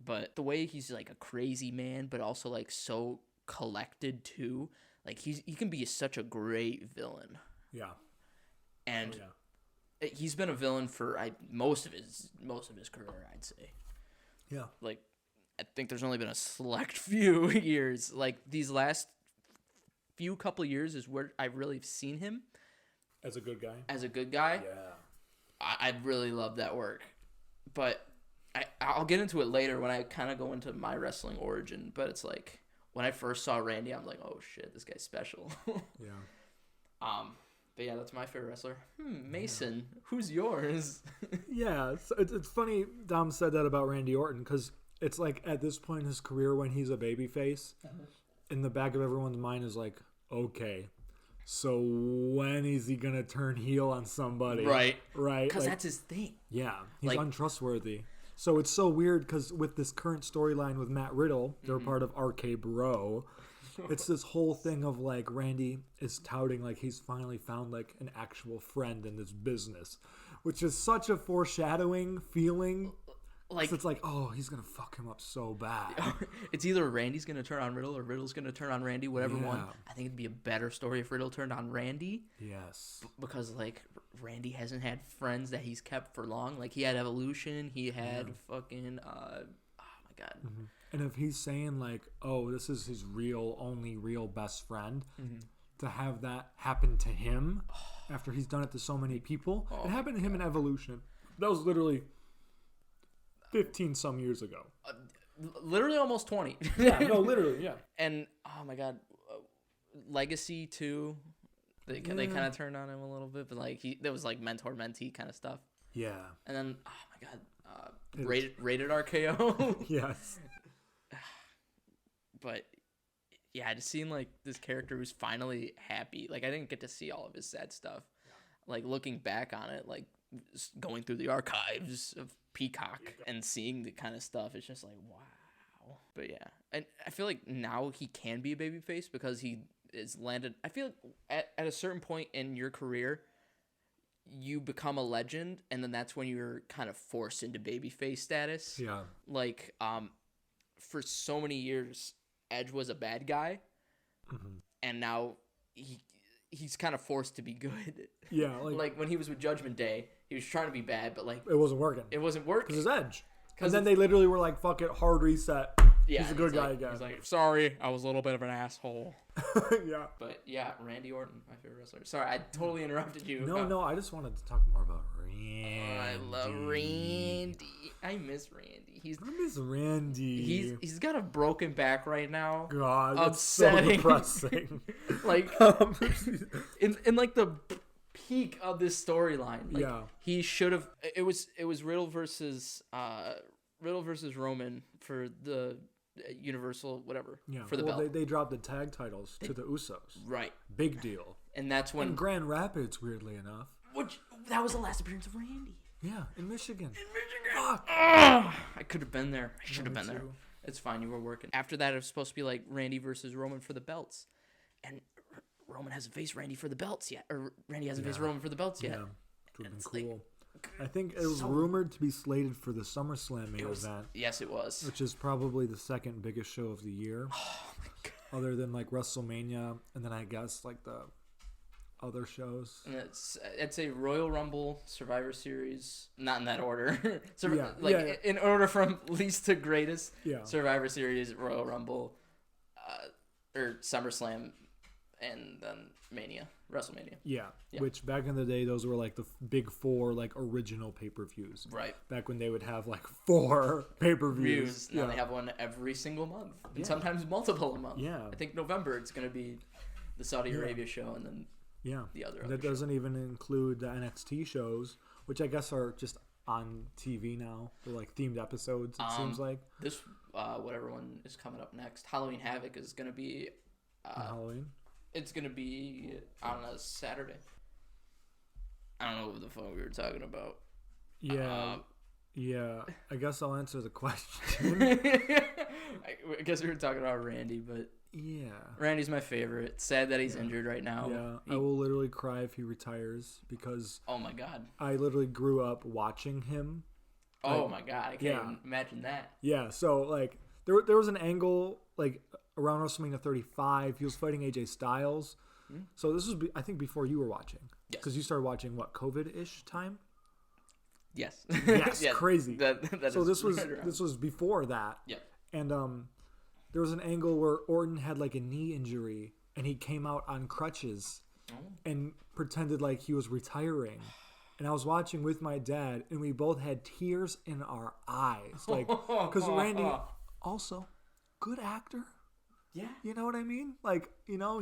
But the way he's like a crazy man, but also like so collected too. Like he can be such a great villain. Yeah. And he's been a villain for most of his career, I'd say. Yeah. Like I think there's only been a select few years. Like these last few couple years is where I've really seen him as a good guy. Yeah. I really love that work. But I'll get into it later when I kind of go into my wrestling origin, but it's like when I first saw Randy, I'm like, oh shit, this guy's special. Yeah. But yeah, that's my favorite wrestler. Mason, who's yours? Yeah, it's funny Dom said that about Randy Orton, because it's like at this point in his career when he's a babyface, in the back of everyone's mind is like, okay, so when is he gonna turn heel on somebody? Right. Because like, that's his thing. Yeah, he's like, untrustworthy. So it's so weird because with this current storyline with Matt Riddle, they're part of RK Bro. It's this whole thing of like Randy is touting like he's finally found like an actual friend in this business, which is such a foreshadowing feeling. Like it's like, oh, he's gonna fuck him up so bad. It's either Randy's gonna turn on Riddle or Riddle's gonna turn on Randy, whatever one. I think it'd be a better story if Riddle turned on Randy. Yes. Because like Randy hasn't had friends that he's kept for long. Like he had Evolution, he had fucking oh my god. Mm-hmm. And if he's saying like, oh, this is his only real best friend, to have that happen to him after he's done it to so many people, it happened to him in Evolution. That was literally 15 some years ago. Literally almost 20. Yeah, no, literally, yeah. And oh my god, Legacy too. They kind of turned on him a little bit, but like there was like mentor mentee kind of stuff. Yeah. And then oh my god, rated RKO. Yes. But yeah, just seeing like this character who's finally happy. Like I didn't get to see all of his sad stuff. Like looking back on it, like going through the archives of Peacock and seeing the kind of stuff, it's just like wow. But yeah, and I feel like now he can be a babyface because he is landed. I feel like at a certain point in your career, you become a legend, and then that's when you're kind of forced into babyface status. Yeah. Like for so many years, Edge was a bad guy, and now he's kind of forced to be good. Yeah, like when he was with Judgment Day, he was trying to be bad, but like it wasn't working. It wasn't working because it's Edge. And then they literally were like, "Fuck it, hard reset." Yeah, he's a good guy again. He's like, "Sorry, I was a little bit of an asshole." Yeah, but yeah, Randy Orton, my favorite wrestler. Sorry, I totally interrupted you. No, I just wanted to talk more about Randy. Oh, I love Randy. I miss Randy. I miss Randy. He's got a broken back right now. God, that's so depressing. Like in like the peak of this storyline. Like, he should have. It was Riddle versus Roman for the Universal whatever. Yeah, for the belt. They dropped the tag titles to the Usos. Right. Big deal. And that's when in Grand Rapids, weirdly enough. That was the last appearance of Randy. Yeah, in Michigan. Fuck. I could have been there. I should have been there. It's fine. You were working. After that, it was supposed to be like Randy versus Roman for the belts, and Roman hasn't faced Randy for the belts yet, or Randy hasn't faced Roman for the belts yet. Yeah, it would have been cool. I think it was rumored to be slated for the SummerSlam main event. Yes, it was. Which is probably the second biggest show of the year. Oh my god. Other than like WrestleMania, and then I guess like the other shows. And it's a Royal Rumble, Survivor Series, not in that order. In order from least to greatest. Yeah. Survivor Series, Royal Rumble, or SummerSlam, and then WrestleMania. Yeah. Which back in the day, those were like the big four like original pay-per-views. Right. Back when they would have like 4 pay-per-views. Now they have one every single month, and sometimes multiple a month. Yeah. I think November it's going to be the Saudi Arabia show, and then the other. That doesn't even include the NXT shows, which I guess are just on TV now. They're like themed episodes. It seems like this whatever one is coming up next. Halloween Havoc is going to be Halloween. It's going to be on a Saturday. I don't know what the fuck we were talking about. Yeah. I guess I'll answer the question. I guess we were talking about Randy, but yeah. Randy's my favorite. Sad that he's injured right now. Yeah. I will literally cry if he retires because oh my god. I literally grew up watching him. Oh my god. I can't even imagine that. Yeah. So like there was an angle like around WrestleMania 35, he was fighting AJ Styles. Mm-hmm. So this was, I think, before you were watching. Yes. Because you started watching, what, COVID-ish time? Yes. Yes, crazy. That so this was before that. Yeah. And there was an angle where Orton had like a knee injury, and he came out on crutches and pretended like he was retiring. And I was watching with my dad, and we both had tears in our eyes. Like, because Randy, also, good actor. Yeah. You know what I mean? Like, you know.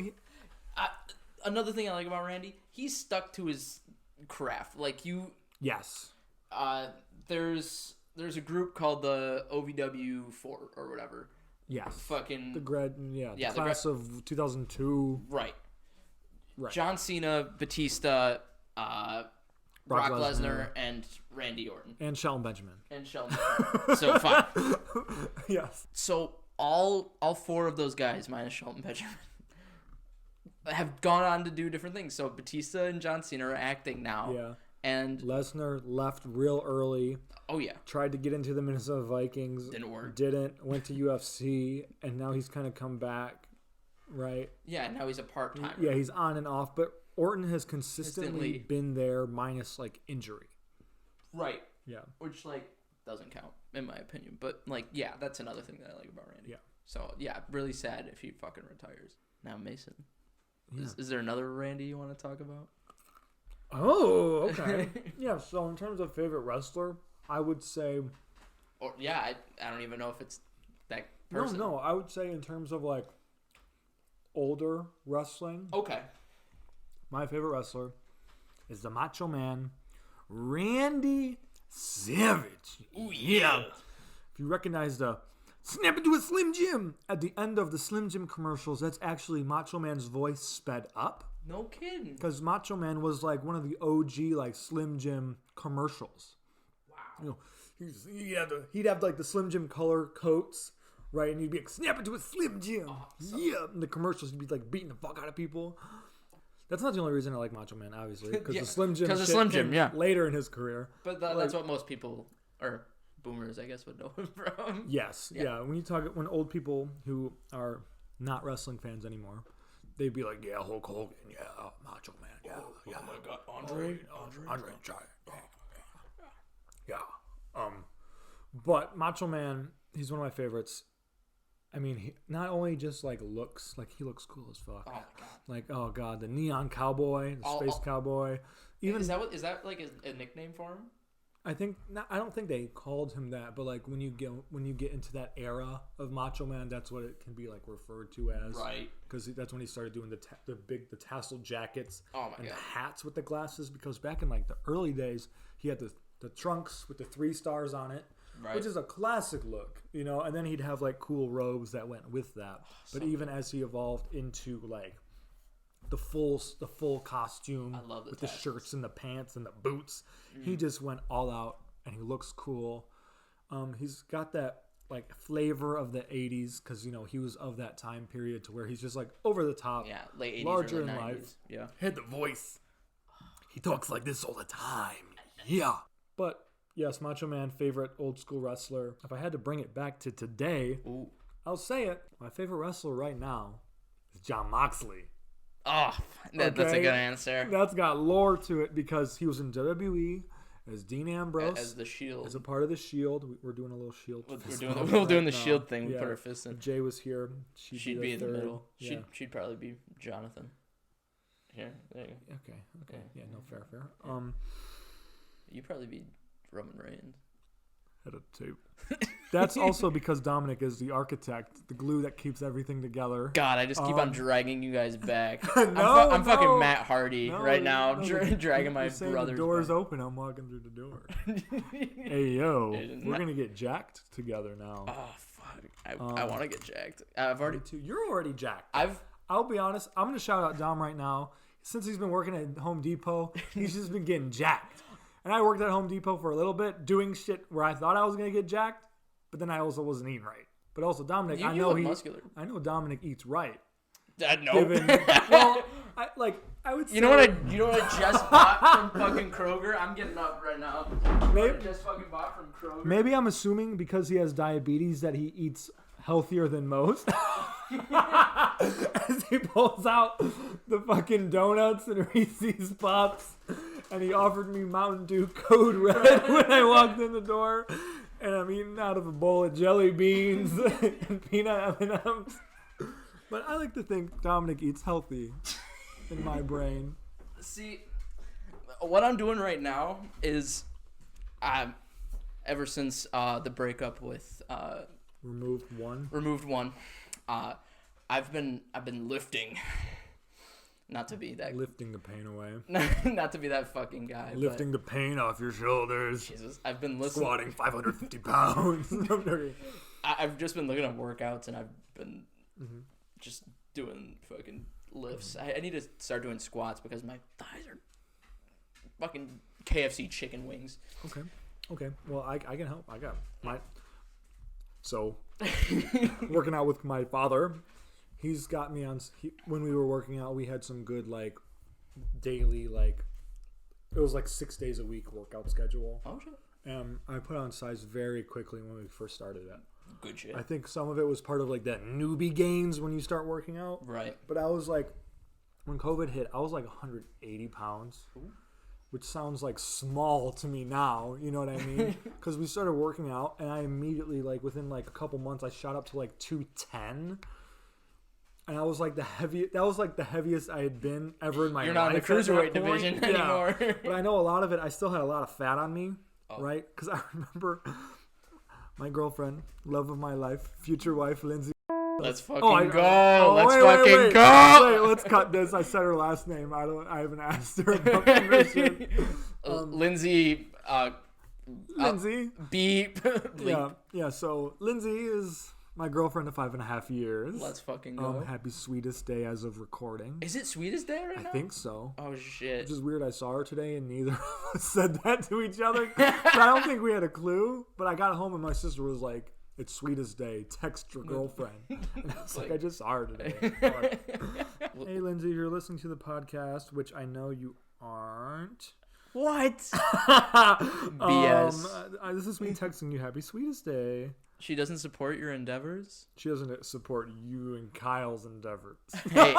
Another thing I like about Randy, he's stuck to his craft. Like, you. Yes. There's a group called the OVW4 or whatever. Yes. Fucking. The class of 2002. Right. Right. John Cena, Batista, Brock Lesnar, and Randy Orton. And Shelton Benjamin. So, fine. Yes. So, all 4 of those guys, minus Shelton Benjamin, have gone on to do different things. So, Batista and John Cena are acting now. Yeah. And Lesnar left real early. Oh, yeah. Tried to get into the Minnesota Vikings. Didn't work. Went to UFC, and now he's kind of come back, right? Yeah, now he's a part-timer. Yeah, he's on and off, but Orton has consistently been there minus, like, injury. Right. Yeah. Which, like, doesn't count, in my opinion. But, like, yeah, that's another thing that I like about Randy. Yeah. So, yeah, really sad if he fucking retires. Now, Mason. Yeah. Is there another Randy you want to talk about? Oh, okay. Yeah, so in terms of favorite wrestler, I would say... Or yeah, I don't even know if it's that person. No, I would say in terms of, like, older wrestling. Okay. My favorite wrestler is the Macho Man, Randy Savage. Ooh, yeah. If you recognize the snap into a Slim Jim at the end of the Slim Jim commercials, that's actually Macho Man's voice sped up. No kidding. Because Macho Man was like one of the OG like Slim Jim commercials. Wow. You know, he'd have like the Slim Jim color coats, right? And he'd be like, snap into a Slim Jim. Awesome. Yeah. In the commercials, he'd be like beating the fuck out of people. That's not the only reason I like Macho Man, obviously. Because the Slim Jim yeah. later in his career. But that's what most people, or boomers, I guess, would know him from. Yes. Yeah. When old people who are not wrestling fans anymore, they'd be like, yeah, Hulk Hogan, yeah, Macho Man, yeah, yeah. Oh my God, Andre the Giant, yeah. But Macho Man, he's one of my favorites. I mean, he not only just like looks, like he looks cool as fuck. Oh my God. Like, oh God, the neon cowboy, the space cowboy. Even is that like a nickname for him? I don't think they called him that, but like when you get into that era of Macho Man, that's what it can be like referred to as. Right. Because that's when he started doing the tassel jackets and the hats with the glasses. Because back in like the early days, he had the trunks with the 3 stars on it, right, which is a classic look, you know. And then he'd have like cool robes that went with that. But even as he evolved into like the full costume, I love with the shirts and the pants and the boots. He just went all out, and he looks cool. He's got that like flavor of the 80s, because you know he was of that time period to where he's just like over the top, late 80s, larger early in 90s. life. Yeah, had the voice. He talks like this all the time. Yeah, but yes, Macho Man, favorite old school wrestler. If I had to bring it back to today, I'll say it. My favorite wrestler right now is Jon Moxley. Oh, that's a good answer. That's got lore to it because he was in WWE as Dean Ambrose. As the Shield. As a part of the Shield. We're doing a little Shield. We're doing the Shield thing. We put our fists in. If Jay was here, she'd be in the middle. Yeah. She'd probably be Jonathan. Yeah, there you go. Okay. Yeah, no, fair. You'd probably be Roman Reigns. Head of tape. That's also because Dominic is the architect, the glue that keeps everything together. God, I just keep on dragging you guys back. No, I'm fucking Matt Hardy right now, dragging my brother's the door's back. Open. I'm walking through the door. Hey, yo, we're going to get jacked together now. Oh, fuck. I want to get jacked. I've already... You're already jacked. I'll be honest. I'm going to shout out Dom right now. Since he's been working at Home Depot, he's just been getting jacked. And I worked at Home Depot for a little bit, doing shit where I thought I was going to get jacked, but then I also wasn't eating right. But also Dominic, I know Dominic eats right. No. I would say... You know what I just bought from fucking Kroger? I'm getting up right now. I just fucking bought from Kroger. Maybe I'm assuming because he has diabetes that he eats healthier than most. As he pulls out the fucking donuts and Reese's Pops, and he offered me Mountain Dew Code Red when I walked in the door, and I'm eating out of a bowl of jelly beans and peanut M&Ms. But I like to think Dominic eats healthy in my brain. See, what I'm doing right now is, ever since the breakup with removed one. I've been lifting. Not to be that lifting the pain away. Not to be that fucking guy. Lifting the pain off your shoulders. Jesus, I've been listening. Squatting 550 pounds. I've just been looking at workouts and I've been just doing fucking lifts. I need to start doing squats because my thighs are fucking KFC chicken wings. Okay. Well, I can help. I got my. So, working out with my father, he's got me on. When we were working out, we had some good like daily it was like 6 days a week workout schedule. Oh shit. I put on size very quickly when we first started it. Good shit. I think some of it was part of like that newbie gains when you start working out. Right. But I was like, when COVID hit, I was like 180 pounds. Ooh. Which sounds like small to me now, you know what I mean? Because we started working out, and I immediately, like, within, like, a couple months, I shot up to, like, 210. And I was, like, that was, like, the heaviest I had been ever in my life. You're not in the cruiserweight division anymore. But I know a lot of it, I still had a lot of fat on me, right? Because I remember my girlfriend, love of my life, future wife, Lindsay. Let's fucking go. Let's fucking go. Wait, let's cut this. I said her last name. I haven't asked her about permission. Lindsay. Lindsay. Beep. Yeah. So Lindsay is my girlfriend of 5.5 years. Let's fucking go. Happy sweetest day as of recording. Is it sweetest day right now? I think so. Oh shit. Which is weird. I saw her today and neither of us said that to each other. So I don't think we had a clue. But I got home and my sister was like, "It's sweetest day. Text your girlfriend." And I was like, I just saw her today. Hey, Lindsay, if you're listening to the podcast, which I know you aren't. What? BS. This is me texting you happy sweetest day. She doesn't support your endeavors? She doesn't support you and Kyle's endeavors. Hey.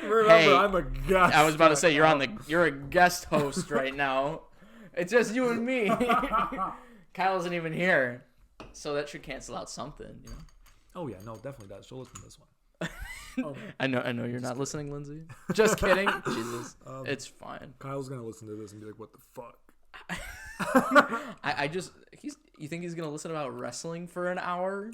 Remember, I'm a guest. I was about to say, you're a guest host right now. It's just you and me. Kyle isn't even here. So that should cancel out something, you know? Oh, yeah. No, definitely does. She'll listen to this one. I know you're not listening, Lindsay. Just kidding. Jesus. It's fine. Kyle's going to listen to this and be like, what the fuck? You think he's going to listen about wrestling for an hour?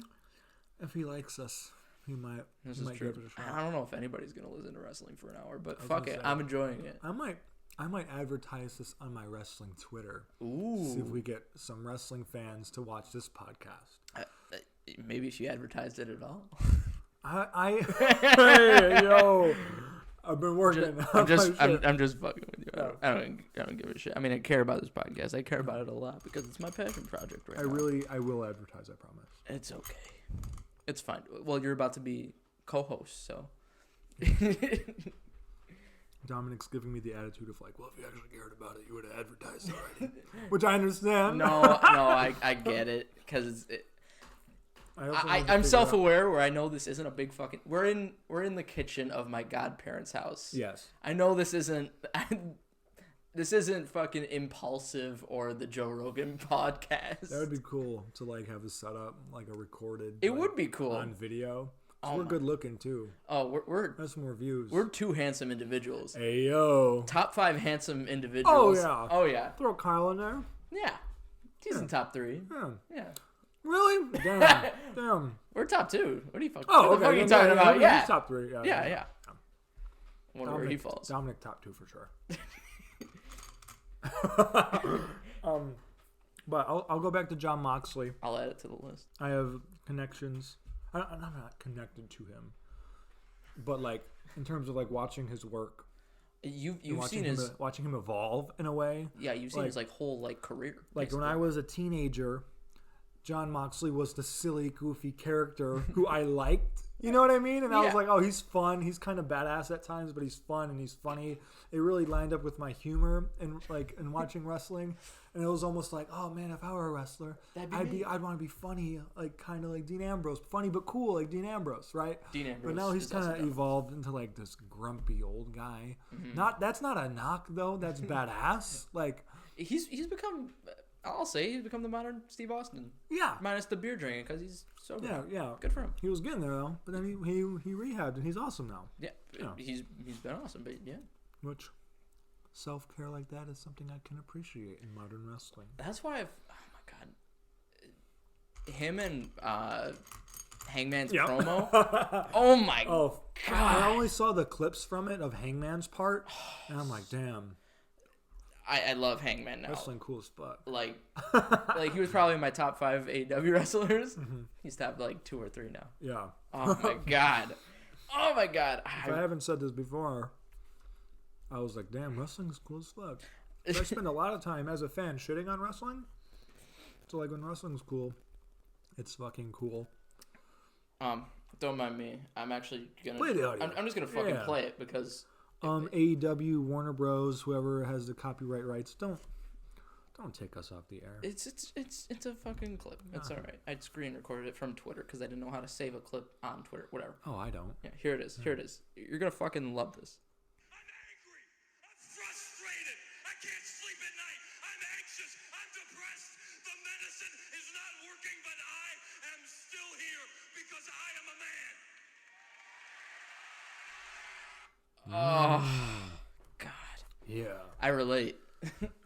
If he likes us, he might give it a shot. I don't know if anybody's going to listen to wrestling for an hour, but fuck it. I'm enjoying it. I might advertise this on my wrestling Twitter. Ooh. See if we get some wrestling fans to watch this podcast. Maybe if you advertised it at all. Hey, yo, I've been working. I'm just fucking with you. I don't give a shit. I mean, I care about this podcast. I care about it a lot because it's my passion project right now. I will advertise. I promise. It's okay. It's fine. Well, you're about to be co-host, so. Dominic's giving me the attitude of like, well, if you actually cared about it, you would have advertised already. Which I understand. No, I get it because I'm self-aware where I know this isn't a big fucking. We're in the kitchen of my godparents' house. Yes. I know this isn't fucking Impulsive or the Joe Rogan podcast. That would be cool to like have a setup like a recorded. It would be cool on video. We're good looking too. Oh, we're that's more views. We're two handsome individuals. Hey yo. Top 5 handsome individuals. Oh yeah. Throw Kyle in there. Yeah. He's in top 3. Yeah. Really? Damn. We're top 2. What are you fucking? Oh, what the fuck are you talking about? Yeah. He's top 3. Yeah. I wonder where he falls. Dominic top 2 for sure. But I'll go back to Jon Moxley. I'll add it to the list. I have connections. I'm not connected to him, but like in terms of like watching his work, you've seen watching him evolve in a way. Yeah, you've seen his like whole like career. Like when I was a teenager, Jon Moxley was the silly, goofy character who I liked. You know what I mean? And I was like, oh, he's fun. He's kind of badass at times, but he's fun and he's funny. It really lined up with my humor and like in watching wrestling. And it was almost like, oh man, if I were a wrestler, I'd want to be funny, like kind of like Dean Ambrose, funny but cool, like Dean Ambrose, right? Dean Ambrose. But now he's kind of evolved into like this grumpy old guy. Mm-hmm. That's not a knock though. That's badass. Like he's become. I'll say he's become the modern Steve Austin. Yeah. Minus the beer drinking because he's sober. Yeah. Good for him. He was getting there though, but then he rehabbed and he's awesome now. Yeah. He's been awesome, but yeah. Which self-care like that is something I can appreciate in modern wrestling. That's why oh my God. Him and Hangman's promo. Oh my God. I only saw the clips from it of Hangman's part, and I'm like, damn. I love Hangman now. Wrestling cool as fuck. Like he was probably in my top 5 AEW wrestlers. Mm-hmm. He's top like 2 or 3 now. Yeah. Oh my God. Oh my God. If I haven't said this before, I was like, damn, wrestling's cool as fuck. I spend a lot of time as a fan shitting on wrestling. So like when wrestling's cool, it's fucking cool. Don't mind me. I'm actually gonna play the audio. I'm just gonna fucking play it because AEW, Warner Bros, whoever has the copyright rights, don't take us off the air. It's a fucking clip. It's all right. I screen recorded it from Twitter because I didn't know how to save a clip on Twitter. Whatever. Oh, I don't. Yeah, here it is. Here it is. You're gonna fucking love this. I'm angry. I'm frustrated. I can't sleep at night. I'm anxious. I'm depressed. The medicine is not working, but I am still here because I am a man. Oh, God. Yeah. I relate.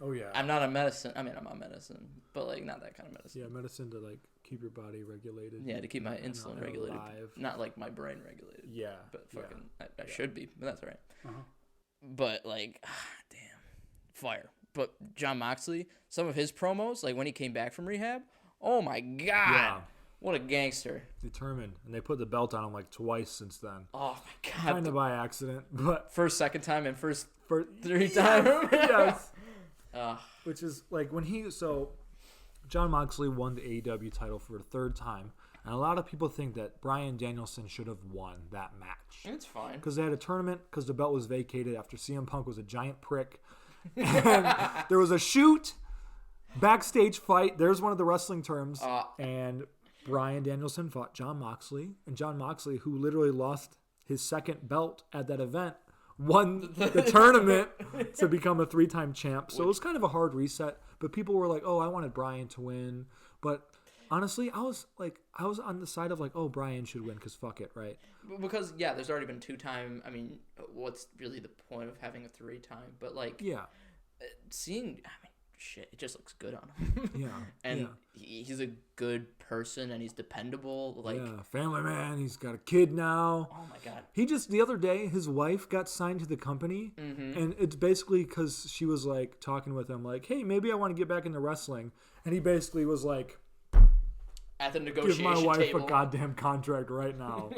Oh, yeah. I'm not a medicine. I mean, I'm on medicine, but, like, not that kind of medicine. Yeah, medicine to, like, keep your body regulated. Yeah, to keep my insulin regulated. Alive. Not, like, my brain regulated. Yeah. But fucking, I should be, but that's all right. Uh-huh. But, like, damn. Fire. But Jon Moxley, some of his promos, like, when he came back from rehab, oh, my God. Yeah. What a gangster. Determined. And they put the belt on him like twice since then. Oh, my God. Kind of by accident, but... First, second time, and first 3 yes, times. Yes. Which is, like, when he... So, Jon Moxley won the AEW title for the 3rd time. And a lot of people think that Bryan Danielson should have won that match. It's fine. Because they had a tournament, because the belt was vacated after CM Punk was a giant prick. And there was a shoot, backstage fight. There's one of the wrestling terms. And... Bryan Danielson fought Jon Moxley, and Jon Moxley, who literally lost his 2nd belt at that event, won the tournament to become a 3-time champ. So it was kind of a hard reset, but people were like, oh, I wanted Bryan to win. But honestly, I was on the side of like, oh, Bryan should win because fuck it, right? Because, yeah, there's already been 2-time. I mean, what's really the point of having a 3-time? But, like, seeing... Shit, it just looks good on him. Yeah. And he's a good person and he's dependable. Like, family man. He's got a kid now. Oh my God. He just, the other day, his wife got signed to the company. Mm-hmm. And it's basically because she was like talking with him, like, hey, maybe I want to get back into wrestling. And he basically was like, at the negotiation give my wife table. a goddamn contract right now.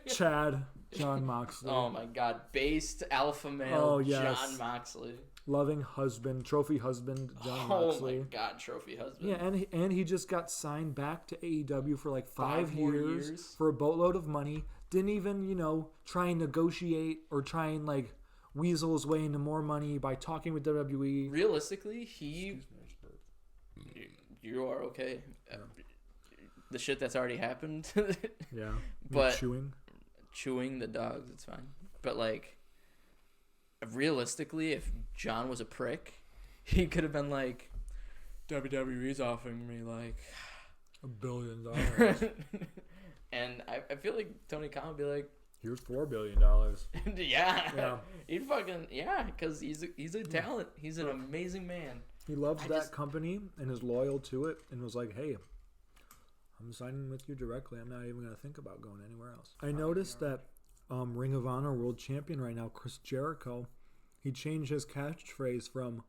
Chad, Jon Moxley. Oh my God. Based alpha male Jon Moxley. Loving husband, trophy husband, Jon Moxley. Oh my God, trophy husband. Yeah, and he just got signed back to AEW for like 5 years for a boatload of money. Didn't even, try and negotiate or try and like weasel his way into more money by talking with WWE. Realistically, you are okay. Yeah. The shit that's already happened. Yeah. But chewing the dogs, it's fine. But like, realistically, if John was a prick, he could have been like, WWE's offering me like $1 billion. And I feel like Tony Khan would be like, here's $4 billion. Yeah. He'd fucking, because he's a talent. He's an amazing man. He loves that company and is loyal to it and was like, hey, I'm signing with you directly. I'm not even going to think about going anywhere else. I noticed that Ring of Honor World Champion right now, Chris Jericho, he changed his catchphrase from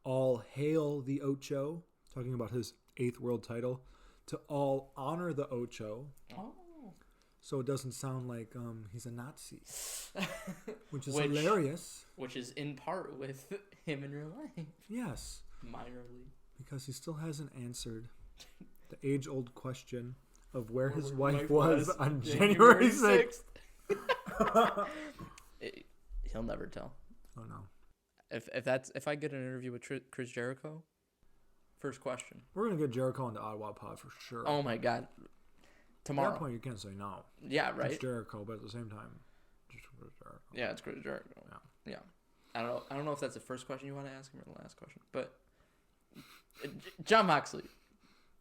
all hail the Ocho, talking about his 8th world title, to all honor the Ocho. Oh. So it doesn't sound like he's a Nazi, which is hilarious. Which is in part with him in real life. Yes. Minorly. Because he still hasn't answered the age-old question of where his wife was on January 6th. He'll never tell. Oh no. If I get an interview with Chris Jericho, first question. We're gonna get Jericho on the OddWadPod for sure. Oh my God. Tomorrow. At that point, you can't say no. Yeah, right. It's Jericho, but at the same time, just Chris Jericho. Yeah, it's Chris Jericho. Yeah. I don't know if that's the first question you want to ask him or the last question, but Jon Moxley.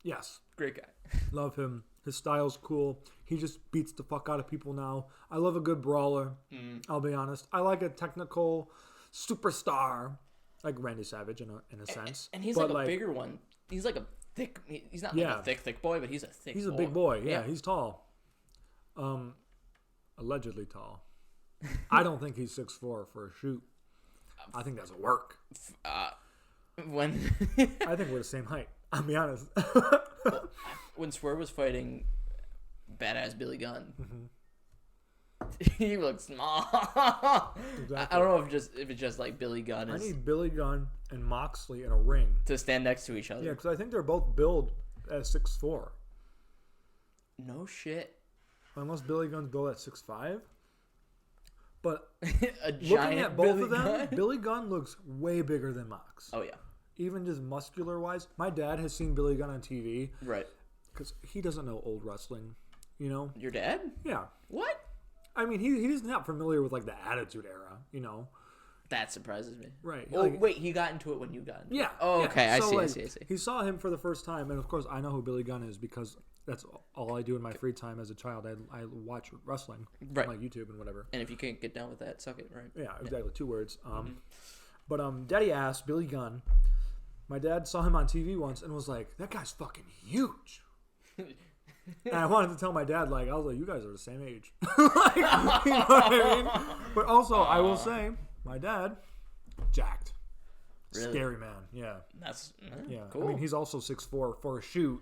Yes. Great guy. Love him. His style's cool. He just beats the fuck out of people now. I love a good brawler. I'll be honest. I like a technical superstar. like Randy Savage in a sense. And he's but like a bigger one. He's like a thick. He's not like a thick boy, but he's a thick. He's boy. a big boy. Yeah, he's tall. Allegedly tall. I don't think he's 6'4" for a shoot. I think that's a work. When I think we're the same height. I'll be honest. When Swerve was fighting badass Billy Gunn, he looked small. Exactly. I don't know if it's just like Billy Gunn I is need Billy Gunn and Moxley in a ring to stand next to each other. Yeah, because I think they're both billed at 6'4". No shit. Unless Billy Gunn's billed at 6'5". But looking at both Billy of them, Gunn? Billy Gunn looks way bigger than Mox. Oh yeah. Even just muscular wise. My dad has seen Billy Gunn on TV. Right. Because he doesn't know old wrestling, you know? Your dad? Yeah. What? I mean, he's not familiar with like the Attitude Era, you know? That surprises me. Right. Oh, like, wait, he got into it when you got into it. Yeah. Oh, yeah. okay. So, I see. He saw him for the first time, and of course, I know who Billy Gunn is because that's all I do in my free time as a child. I watch wrestling Right. on like YouTube and whatever. And if you can't get down with that, suck it, right? Yeah, exactly. 2 words. But Daddy asked Billy Gunn. My dad saw him on TV once and was like, "That guy's fucking huge." And I wanted to tell my dad, like, I was like, "You guys are the same age." Like, you know what I mean? But also, I will say, my dad, jacked. Really? Scary man. Yeah. That's Yeah. cool. I mean, he's also 6'4" for a shoot.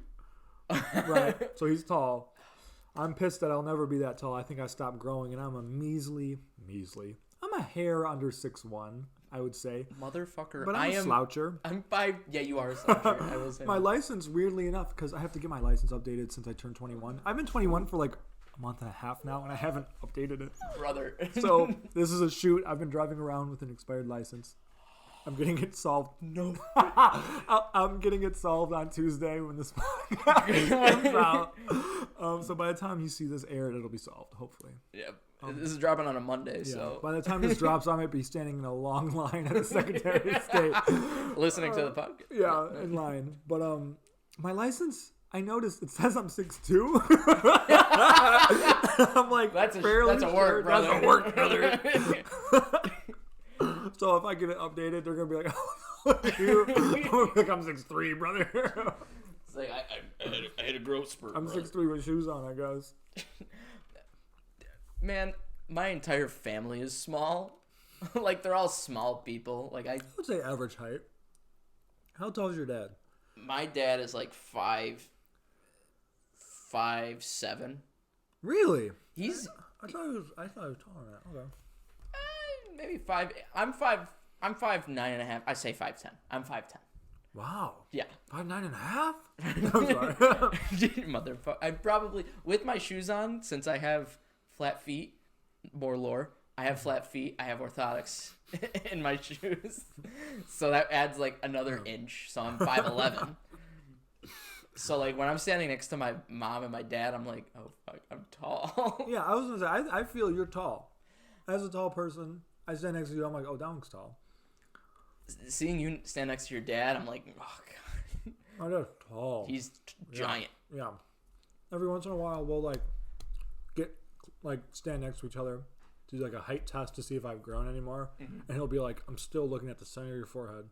Right. So he's tall. I'm pissed that I'll never be that tall. I think I stopped growing, and I'm a measly. I'm a hair under 6'1", I would say. Motherfucker. But I'm a sloucher. I'm 5. Yeah, you are a sloucher. I will say My that. license, weirdly enough, because I have to get my license updated since I turned 21. I've been 21 for like a month and a half now, and I haven't updated it. Brother. So this is a shoot. I've been driving around with an expired license. I'm getting it solved. No. I'm getting it solved on Tuesday when this podcast comes out. So by the time you see this aired, it'll be solved, hopefully. Yeah. This is dropping on a Monday, so. By the time this drops, I might be standing in a long line at the Secretary of State. Listening to the podcast. Yeah, in line. But my license, I noticed it says I'm 6'2". I'm like, That's a sure work, brother. That's a work, brother. So if I get it updated, they're gonna be like, "Oh, you." I'm gonna be like, "I'm 6'3", brother." It's like I had a growth spurt. I'm brother. 6'3" with shoes on, I guess. Man, my entire family is small. Like they're all small people. Like I would say average height. How tall is your dad? my dad is like 5'7". Really? He's I thought he was taller than that. Okay. maybe 5. I'm 5'9.5". I say 5'10". I'm 5'10". Wow. Yeah. 5'9.5". I'm sorry. Motherfucker. I probably, with my shoes on, since I have flat feet, more lore, I have flat feet, I have orthotics in my shoes. So that adds like another inch. So I'm 5'11". So like when I'm standing next to my mom and my dad, I'm like, oh fuck, I'm tall. Yeah, I was gonna say, I feel you're tall. As a tall person, I stand next to you, I'm like, oh, that looks tall. Seeing you stand next to your dad, I'm like, oh god. Oh, that's tall. He's giant. Yeah. Every once in a while, we'll stand next to each other, do like a height test to see if I've grown anymore, and he'll be like, "I'm still looking at the center of your forehead."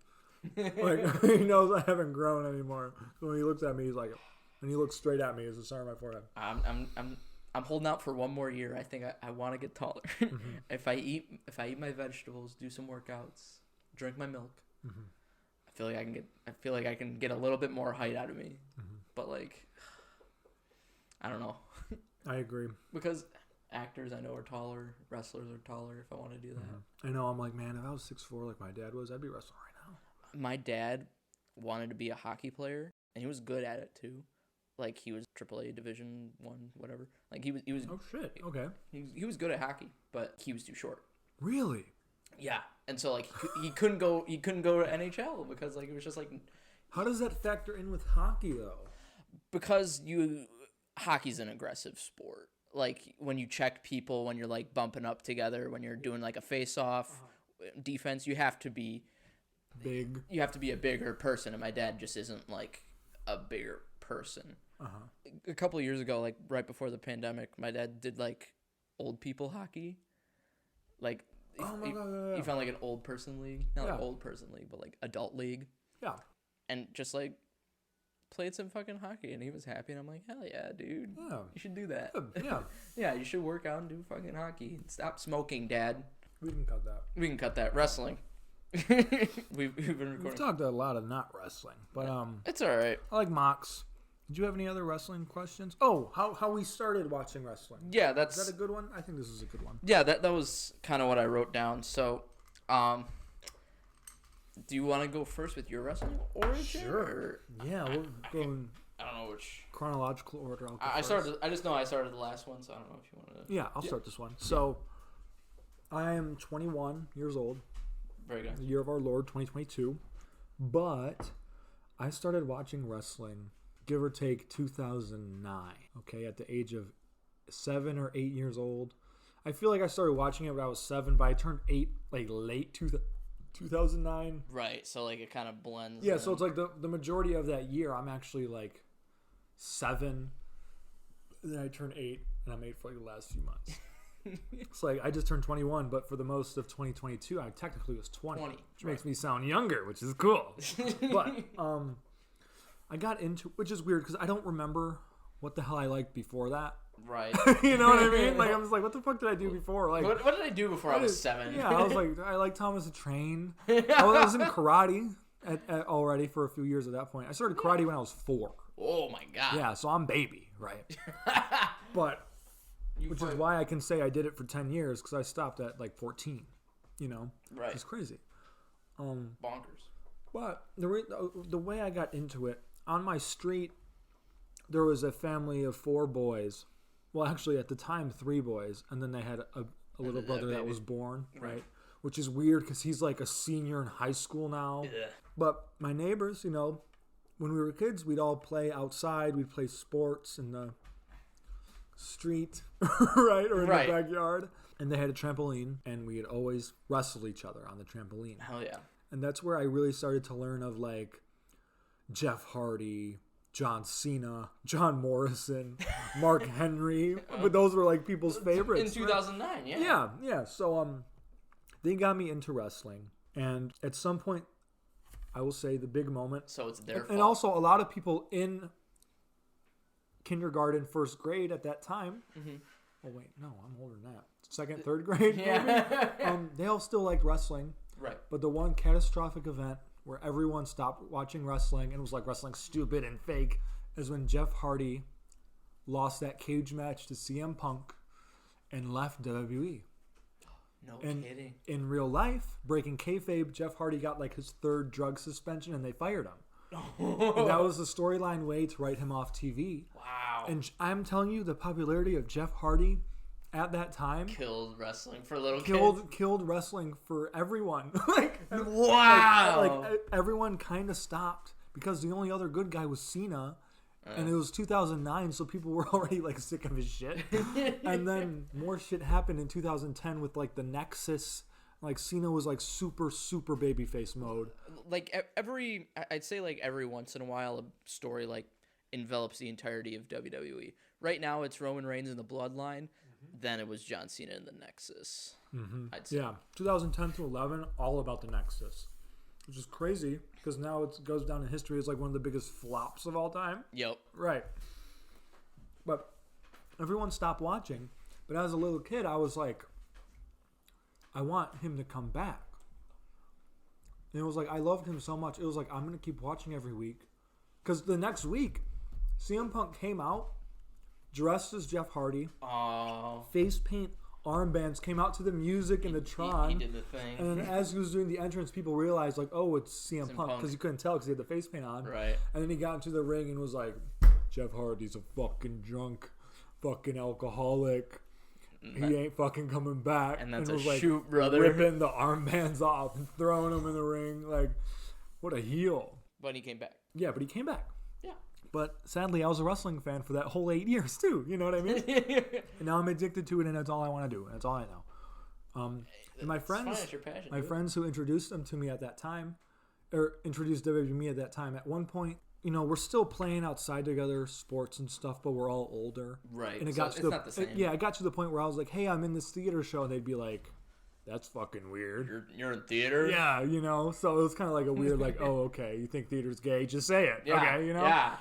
Like he knows I haven't grown anymore. So when he looks at me, he's like, and he looks straight at me as the center of my forehead. I'm holding out for one more year. I think I want to get taller. If I eat my vegetables, do some workouts, drink my milk, I feel like I can get a little bit more height out of me. But like, I don't know. I agree. Because actors I know are taller, wrestlers are taller. If I want to do that, I know. I'm like, man, if I was 6'4" like my dad was, I'd be wrestling right now. my dad wanted to be a hockey player, and he was good at it too. Like he was AAA Division 1, whatever. Like he was. Oh shit. Okay. He was good at hockey, but he was too short. Really? Yeah, and so like he couldn't go to NHL because like it was just like. How does that factor in with hockey though? Because hockey's an aggressive sport. Like when you check people, when you're like bumping up together, when you're doing like a face-off defense, you have to be big. You have to be a bigger person, and my dad just isn't like a bigger person. A couple of years ago, like right before the pandemic, my dad did like old people hockey. Like Oh my God, yeah. He found like an old person league, not like Yeah. old person league, but like adult league, Yeah. and just like played some fucking hockey, and he was happy. And I'm like, hell yeah, dude, Yeah. you should do that. Good. Yeah. Yeah, you should work out and do fucking hockey. And stop smoking, Dad. We can cut that. We can cut that. Wrestling. we've been recording. We've talked a lot of not wrestling, but It's all right. I like Mox. Did you have any other wrestling questions? Oh, how we started watching wrestling. Yeah, Is that's that a good one? I think this is a good one. yeah. That was kind of what I wrote down. So, do you want to go first with your wrestling origin? Sure. Or- Yeah, we'll go in I don't know which. chronological order. I'll go I first. started. I just know I started the last one, so I don't know if you want to. Yeah, I'll start this one. So, I am 21 years old, Very good. the year of our Lord, 2022. But I started watching wrestling, give or take 2009. Okay, at the age of 7 or 8 years old. I feel like I started watching it when I was 7, but I turned 8 like late 2009. Right. So like it kind of blends. Yeah, so it's like the majority of that year, I'm actually like 7. And then I turn 8, and I'm 8 for like the last few months. It's like I just turned 21, but for the most of 2022, I technically was 20. Which makes me sound younger, which is cool. But I got into, which is weird because I don't remember what the hell I liked before that. Right. You know what I mean? Like I'm just like, what the fuck did I do before? Like What did I do before I was 7? Yeah, I was like, I like Thomas the Train. I was in karate already for a few years at that point. I started karate when I was 4. Oh my god. Yeah, so I'm baby, right? But which is why I can say I did it for 10 years because I stopped at like 14. You know, Right. It's crazy. Bonkers. But the way I got into it, on my street, there was a family of 4 boys. Well, actually, at the time, 3 boys. And then they had a little brother that was born, right? Which is weird because he's like a senior in high school now. Yeah. But my neighbors, you know, when we were kids, we'd all play outside. We'd play sports in the street, right? Or in the backyard. And they had a trampoline. And we'd always wrestle each other on the trampoline. Hell yeah. And that's where I really started to learn of like Jeff Hardy, John Cena, John Morrison, Mark Henry. But those were like people's favorites. In 2009, yeah. Yeah. So they got me into wrestling. And at some point, I will say the big moment. So it's their fault. And also a lot of people in kindergarten, first grade at that time. Mm-hmm. Oh, wait. No, I'm older than that. Second, third grade, maybe. They all still liked wrestling. Right. But the one catastrophic event where everyone stopped watching wrestling and was like, wrestling's stupid and fake, is when Jeff Hardy lost that cage match to CM Punk and left WWE. No kidding. In real life, breaking kayfabe, Jeff Hardy got like his 3rd drug suspension and they fired him. And that was the storyline way to write him off TV. Wow. And I'm telling you, the popularity of Jeff Hardy at that time Killed wrestling for little kids. Killed wrestling for everyone. Wow. Like everyone kind of stopped because the only other good guy was Cena. And it was 2009, so people were already like sick of his shit. And then more shit happened in 2010 with like the Nexus. Like Cena was like super babyface mode. Like I'd say like every once in a while a story like envelops the entirety of WWE. Right now it's Roman Reigns in the Bloodline. Then it was John Cena in the Nexus. I'd say. Yeah, 2010 to 11, all about the Nexus, which is crazy because now it goes down in history as like one of the biggest flops of all time. Yep. Right. But everyone stopped watching. But as a little kid, I was like, I want him to come back. And it was like, I loved him so much. It was like, I'm going to keep watching every week. Because the next week, CM Punk came out, dressed as Jeff Hardy. Oh. Face paint armbands, came out to the music and the Tron. He did the thing. And then as he was doing the entrance, people realized, like, oh, it's CM Punk. Because you couldn't tell because he had the face paint on. Right. And then he got into the ring and was like, Jeff Hardy's a fucking drunk, fucking alcoholic. He ain't fucking coming back. And that's was a like shoot, brother. Ripping the armbands off and throwing them in the ring. Like, what a heel. But he came back. Yeah, but he came back. Yeah. But sadly, I was a wrestling fan for that whole 8 years too. You know what I mean? And now I'm addicted to it, and that's all I want to do. And that's all I know. And my friends, It's your passion, my friends who introduced them to me at that time, or introduced WWE to me at that time, at one point, you know, we're still playing outside together, sports and stuff, but we're all older. Right. And it So got to it's not the same. it got to the point where I was like, hey, I'm in this theater show, and they'd be like, that's fucking weird. You're in theater? Yeah, you know? So it was kind of like a weird, like, oh, okay, you think theater's gay? Just say it. Yeah. Okay, you know? Yeah.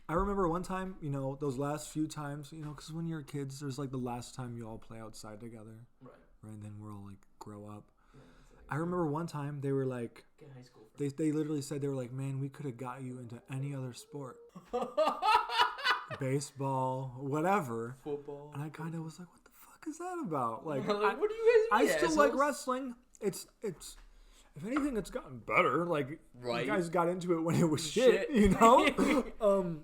I remember one time, you know, those last few times, you know, because when you're kids, there's like the last time you all play outside together. Right. And then we're all like grow up. Yeah, like, I remember one time they were like, get high school they literally said, they were like, man, we could have got you into any other sport. Baseball, whatever. Football. And I kind of was like, what the fuck is that about? Like, what do you guys mean, I still like wrestling. It's if anything, it's gotten better. Like, you guys got into it when it was shit. You know?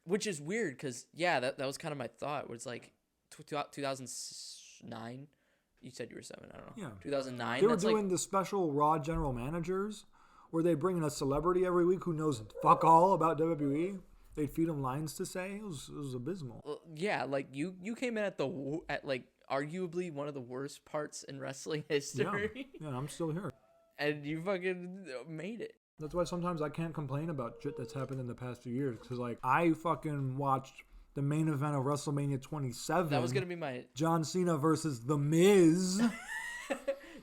Which is weird because, yeah, that was kind of my thought. It was like 2009. You said you were 7. I don't know. Yeah. 2009. They were doing the special Raw general managers where they bring in a celebrity every week who knows fuck all about WWE. They'd feed them lines to say. It was abysmal. Yeah, like you came in at like arguably one of the worst parts in wrestling history. Yeah, I'm still here. And you fucking made it. That's why sometimes I can't complain about shit that's happened in the past few years. Because, like, I fucking watched the main event of WrestleMania 27. That was going to be my... John Cena versus The Miz.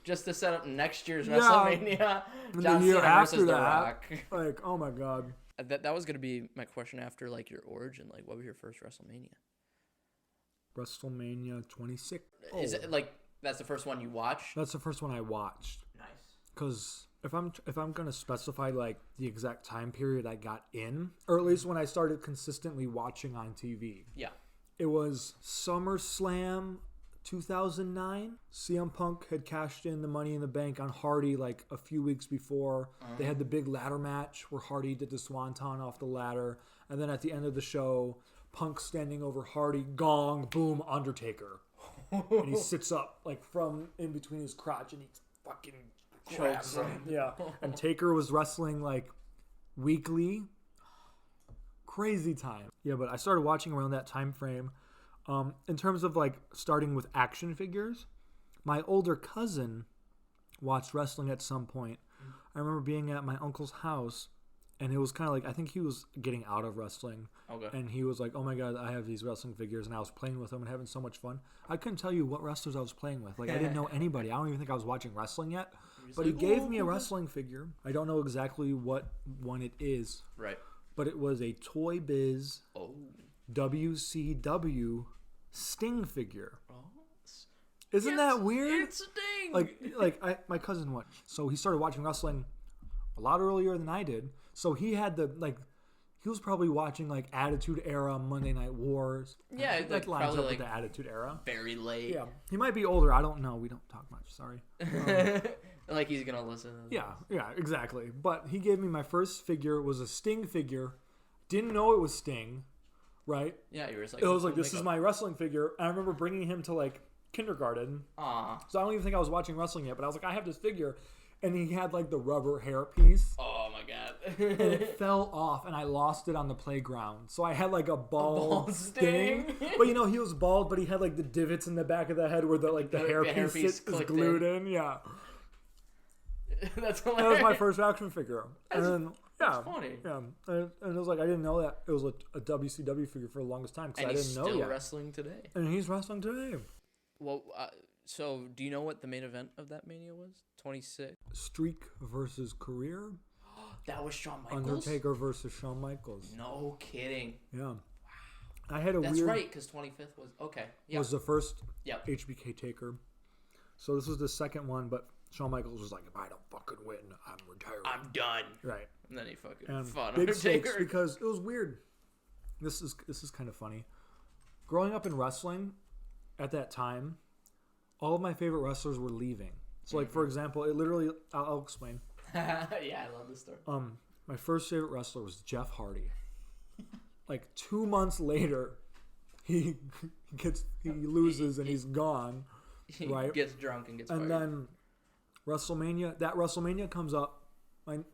Just to set up next year's WrestleMania. And John the year Cena after versus The that, Rock. Like, oh my God. That was going to be my question after, like, your origin. Like, what was your first WrestleMania? WrestleMania 26. Is it, like, that's the first one you watched? That's the first one I watched. Nice. Because if I'm gonna specify like the exact time period I got in, or at least when I started consistently watching on TV, it was SummerSlam 2009. CM Punk had cashed in the Money in the Bank on Hardy like a few weeks before. They had the big ladder match where Hardy did the swanton off the ladder, and then at the end of the show, Punk standing over Hardy, gong, boom, Undertaker, and he sits up like from in between his crotch and he fucking chokes him. Yeah. And Taker was wrestling like weekly. Crazy time. Yeah, but I started watching around that time frame. In terms of like starting with action figures, my older cousin watched wrestling at some point. I remember being at my uncle's house, and it was kind of like, I think he was getting out of wrestling. Okay. And he was like, oh my God, I have these wrestling figures. And I was playing with them and having so much fun. I couldn't tell you what wrestlers I was playing with. Like, I didn't know anybody. I don't even think I was watching wrestling yet. But he gave me a wrestling figure. I don't know exactly what one it is. Right. But it was a Toy Biz WCW Sting figure. Oh. Isn't that weird? It's Sting. My cousin went. So he started watching wrestling a lot earlier than I did. So he had he was probably watching like Attitude Era, Monday Night Wars. Yeah, that lines up with the Attitude Era. Very late. Yeah, he might be older. I don't know. We don't talk much. Sorry. Like he's gonna listen. Yeah, exactly. But he gave me my first figure. It was a Sting figure. Didn't know it was Sting, right? Yeah, you were like. It was like, this is my wrestling figure. And I remember bringing him to like kindergarten. So I don't even think I was watching wrestling yet. But I was like, I have this figure. And he had like the rubber hair piece. Oh my God. And it fell off and I lost it on the playground. So I had like a bald Sting. But you know, he was bald, but he had like the divots in the back of the head where the hair piece is glued in. Yeah. That's hilarious. That was my first action figure. And then, that's funny. Yeah. And it was like, I didn't know that it was a WCW figure for the longest time because I didn't know yet. And he's still wrestling today. And he's wrestling today. Well, so do you know what the main event of that Mania was? 26. Streak versus Career. That was Shawn Michaels? Undertaker versus Shawn Michaels. No kidding. Yeah. Wow. I had a That's weird... right, because 25th was... Okay. Yeah. Was the first HBK Taker. So this was the second one, but Shawn Michaels was like, if I don't fucking win, I'm retiring. I'm done. Right. And then he fucking fought big Undertaker. stakes because it was weird. This is kind of funny. Growing up in wrestling at that time, all of my favorite wrestlers were leaving. So, like, for example, it literally... I'll explain. Yeah, I love this story. My first favorite wrestler was Jeff Hardy. Like, 2 months later, he loses and he's gone. Right? He gets drunk and gets fired. And then WrestleMania comes up.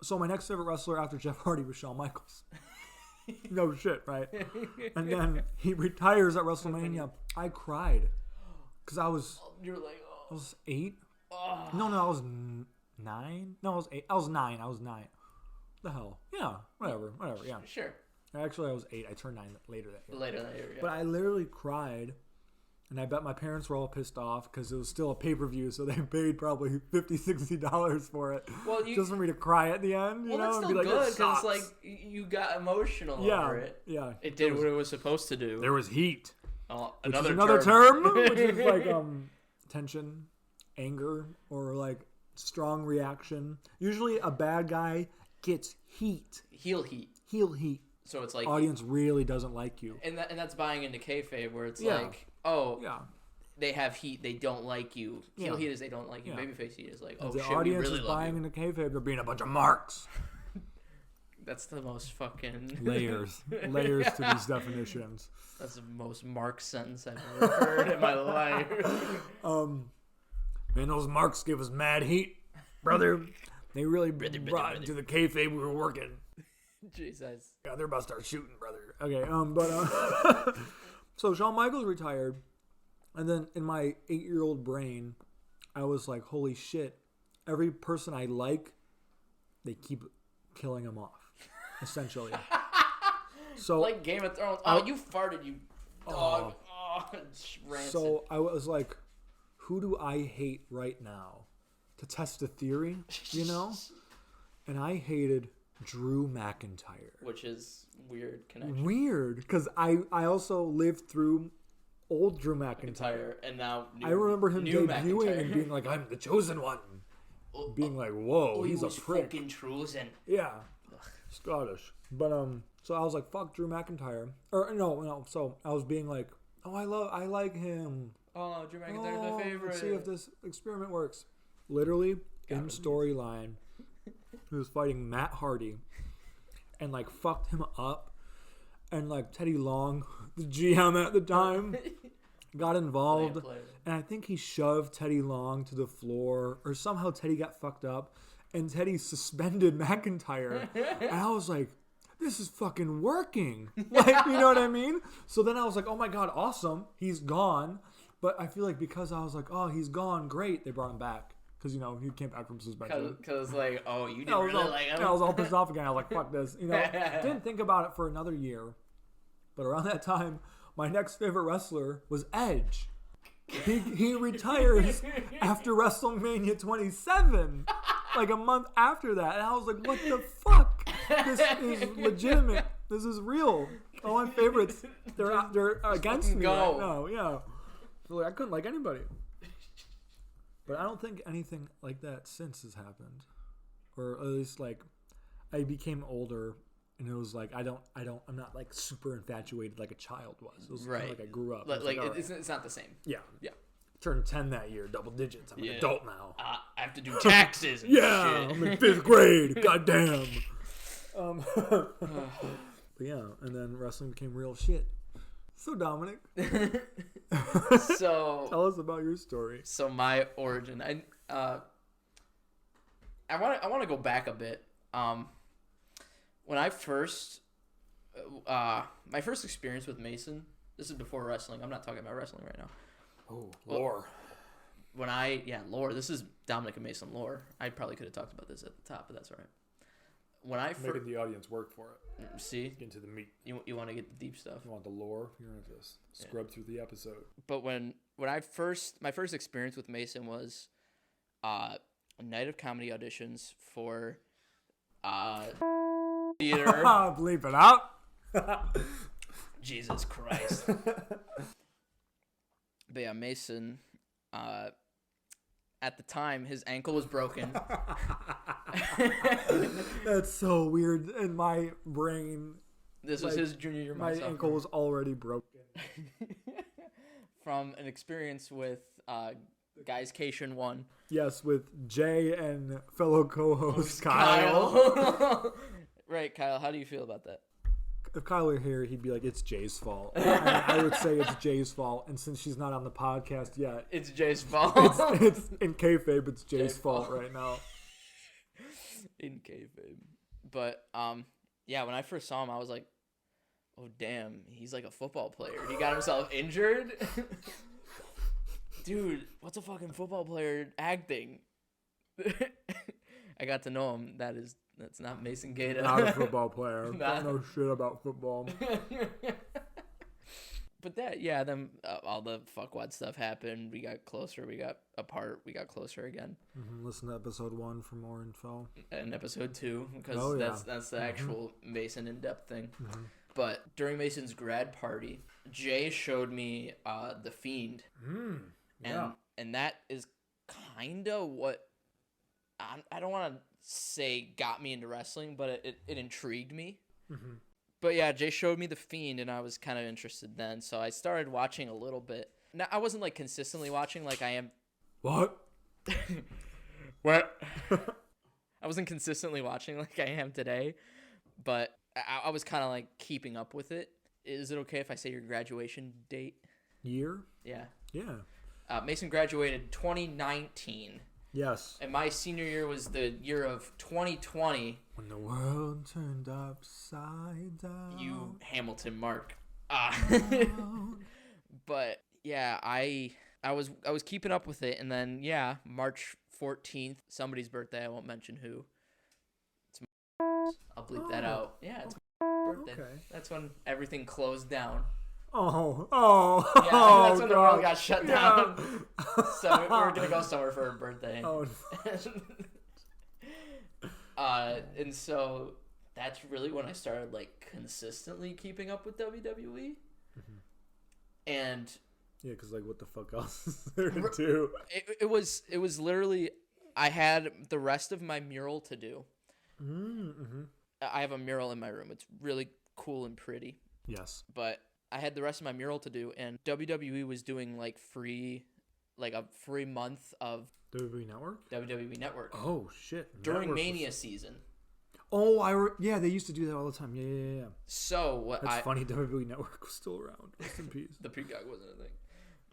So my next favorite wrestler after Jeff Hardy was Shawn Michaels. No shit, right? And then he retires at WrestleMania. I cried. Because I was... You're like... I was 8. Oh. No, I was 9. No, I was 8. I was 9. The hell? Yeah, whatever. Yeah. Sure. Actually, I was 8. I turned 9 later that year. Yeah. But I literally cried And I bet my parents were all pissed off because it was still a pay-per-view, so they paid probably $50, $60 for it. Well, just for me to cry at the end, you know? That's and still be like, good because like you got emotional over it. Yeah. It did what it was supposed to do. There was heat. Another term which is like tension, anger, or like strong reaction. Usually a bad guy gets heat. Heel heat. So it's like audience really doesn't like you. And that's buying into kayfabe where it's like, they have heat, they don't like you. Heel heat is they don't like you. Babyface heat is like, the audience we really is love buying you. into kayfabe. They're being a bunch of marks. That's the most fucking layers to these definitions. That's the most Mark sentence I've ever heard in my life. Man, those marks give us mad heat, brother. They really brought into the kayfabe we were working. Jesus. Yeah, they're about to start shooting, brother. Okay, so Shawn Michaels retired, and then in my 8-year-old brain, I was like, holy shit, every person I like, they keep killing him off, essentially. So like Game of Thrones. Oh, you farted, you dog. Rancid. So I was like, who do I hate right now? To test a theory, you know? And I hated Drew McIntyre. Which is weird connection. Weird, because I also lived through old Drew McIntyre. And now I remember him debuting McIntyre. and being like, I'm the chosen one. Being like, whoa, he's a prick. Fucking chosen. Yeah. Scottish. But so I was like, fuck Drew McIntyre. Or no. So I was being like, I like him. Oh, Drew McIntyre's my favorite. Let's see if this experiment works. Literally, in storyline, he was fighting Matt Hardy and like fucked him up. And like Teddy Long, the GM at the time, got involved. And I think he shoved Teddy Long to the floor, or somehow Teddy got fucked up. And Teddy suspended McIntyre. And I was like, this is fucking working. Like, you know what I mean? So then I was like, oh my God, awesome. He's gone. But I feel like because I was like, oh, he's gone, great, they brought him back. Because, you know, he came back from suspension. Because like, oh, you didn't really like him? I was all pissed off again. I was like, fuck this. You know, didn't think about it for another year. But around that time, my next favorite wrestler was Edge. He retires after WrestleMania 27. Like a month after that. And I was like, what the fuck? This is legitimate. This is real. All my favorites, they're against me right now. Yeah. So like, I couldn't like anybody. But I don't think anything like that since has happened. Or at least like I became older and it was like I'm not like super infatuated like a child was. It was kind of like I grew up. Like it's not the same. Yeah. Turned 10 that year, double digits. I'm an adult now. I have to do taxes and shit. I'm in 5th grade. Goddamn. But yeah, and then wrestling became real shit. So Dominic, so tell us about your story. So my origin, I want to go back a bit. When I first, my first experience with Mason. This is before wrestling. I'm not talking about wrestling right now. Oh, Lore. Lore. This is Dominic and Mason Lore. I probably could have talked about this at the top, but that's all right. When I making the audience work for it. See, get into the meat. You want to get the deep stuff. You want the lore. You're gonna have to scrub through the episode. But when my first experience with Mason was, a night of comedy auditions for, theater. Bleep it out. Jesus Christ. But yeah, Mason, at the time, his ankle was broken. That's so weird. In my brain, this was his junior year. My ankle was already broken. From an experience with Guys Cation 1. Yes, with Jay and fellow co-host Kyle. Right, Kyle, how do you feel about that? If Kyle were here, he'd be like, it's Jay's fault. And I would say it's Jay's fault. And since she's not on the podcast yet, it's Jay's fault. It's in kayfabe, it's Jay's fault right now. In kayfabe. But, yeah, when I first saw him, I was like, oh, damn, he's like a football player. He got himself injured? Dude, what's a fucking football player acting? I got to know him. That's not Mason Gaeta. Not a football player. Don't know shit about football. But that, yeah, then all the fuckwad stuff happened. We got closer. We got apart. We got closer again. Listen to episode 1 for more info. And episode 2, because that's the actual Mason in-depth thing. But during Mason's grad party, Jay showed me The Fiend. And that is kind of what, I don't want to say got me into wrestling, but it intrigued me. But yeah, Jay showed me The Fiend, and I was kind of interested then. So I started watching a little bit. Now, I wasn't like consistently watching like I am. What? What? I wasn't consistently watching like I am today, but I was kind of like keeping up with it. Is it okay if I say your graduation date? Year? Yeah. Yeah. Mason graduated 2019. Yes. And my senior year was the year of 2020. When the world turned upside down. You Hamilton Mark. But yeah, I was keeping up with it, and then yeah, March 14th, somebody's birthday. I won't mention who. It's I'll bleep that out. Yeah, it's my birthday. Okay. That's when everything closed down. Oh. Yeah, that's when the world got shut down. So we were gonna go somewhere for her birthday. Oh. And so that's really when I started like consistently keeping up with WWE. And yeah, because like what the fuck else is there to do? It was literally, I had the rest of my mural to do. I have a mural in my room. It's really cool and pretty. Yes. But I had the rest of my mural to do, and WWE was doing like a free month of WWE Network. Oh shit! During Mania season. Oh, yeah, they used to do that all the time. Yeah. So what? That's funny. WWE Network was still around. Rest in peace. The Peacock wasn't a thing,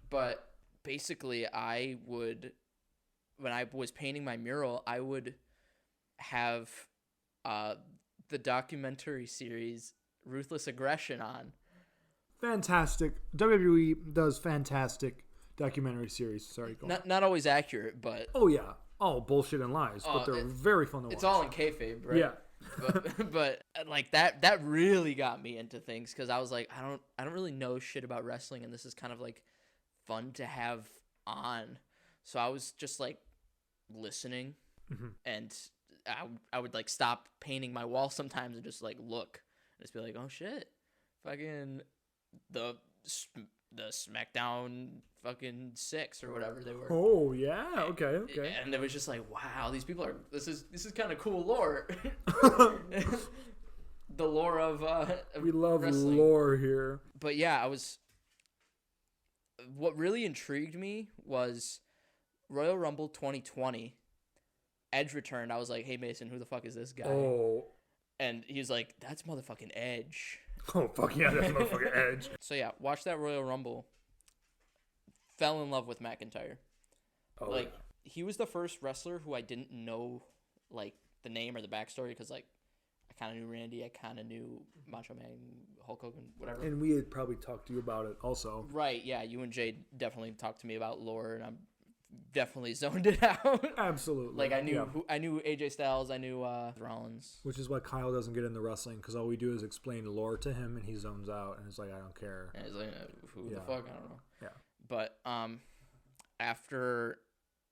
but basically, I would, when I was painting my mural, I would have the documentary series Ruthless Aggression on. Fantastic. WWE does fantastic documentary series. Sorry, go on. Not always accurate, but... Oh, yeah. Oh, bullshit and lies, but they're very fun to watch. It's all in kayfabe, right? Yeah. but like that really got me into things, because I was like, I don't really know shit about wrestling, and this is kind of like fun to have on. So I was just like listening, and I would like stop painting my wall sometimes and just like look and just be like, oh shit, fucking the SmackDown fucking 6 or whatever they were. Oh yeah, okay. And it was just like, wow, these people are. This is kind of cool lore. The lore of we love wrestling. Lore here. But yeah, what really intrigued me was Royal Rumble 2020. Edge returned. I was like, hey Mason, who the fuck is this guy? Oh. And he's like, that's motherfucking Edge. Oh fuck yeah, that's motherfucking Edge. So yeah, watch that Royal Rumble. Fell in love with McIntyre. Oh, like he was the first wrestler who I didn't know like the name or the backstory, because like I kind of knew Randy, I kind of knew Macho Man, Hulk Hogan, whatever. And we had probably talked to you about it also. Right? Yeah, you and Jay definitely talked to me about lore, and I'm definitely zoned it out. Absolutely. Like I knew AJ Styles, I knew Rollins. Which is why Kyle doesn't get into wrestling, because all we do is explain lore to him, and he zones out, and it's like, I don't care. And he's like, who the fuck? I don't know. Yeah. But after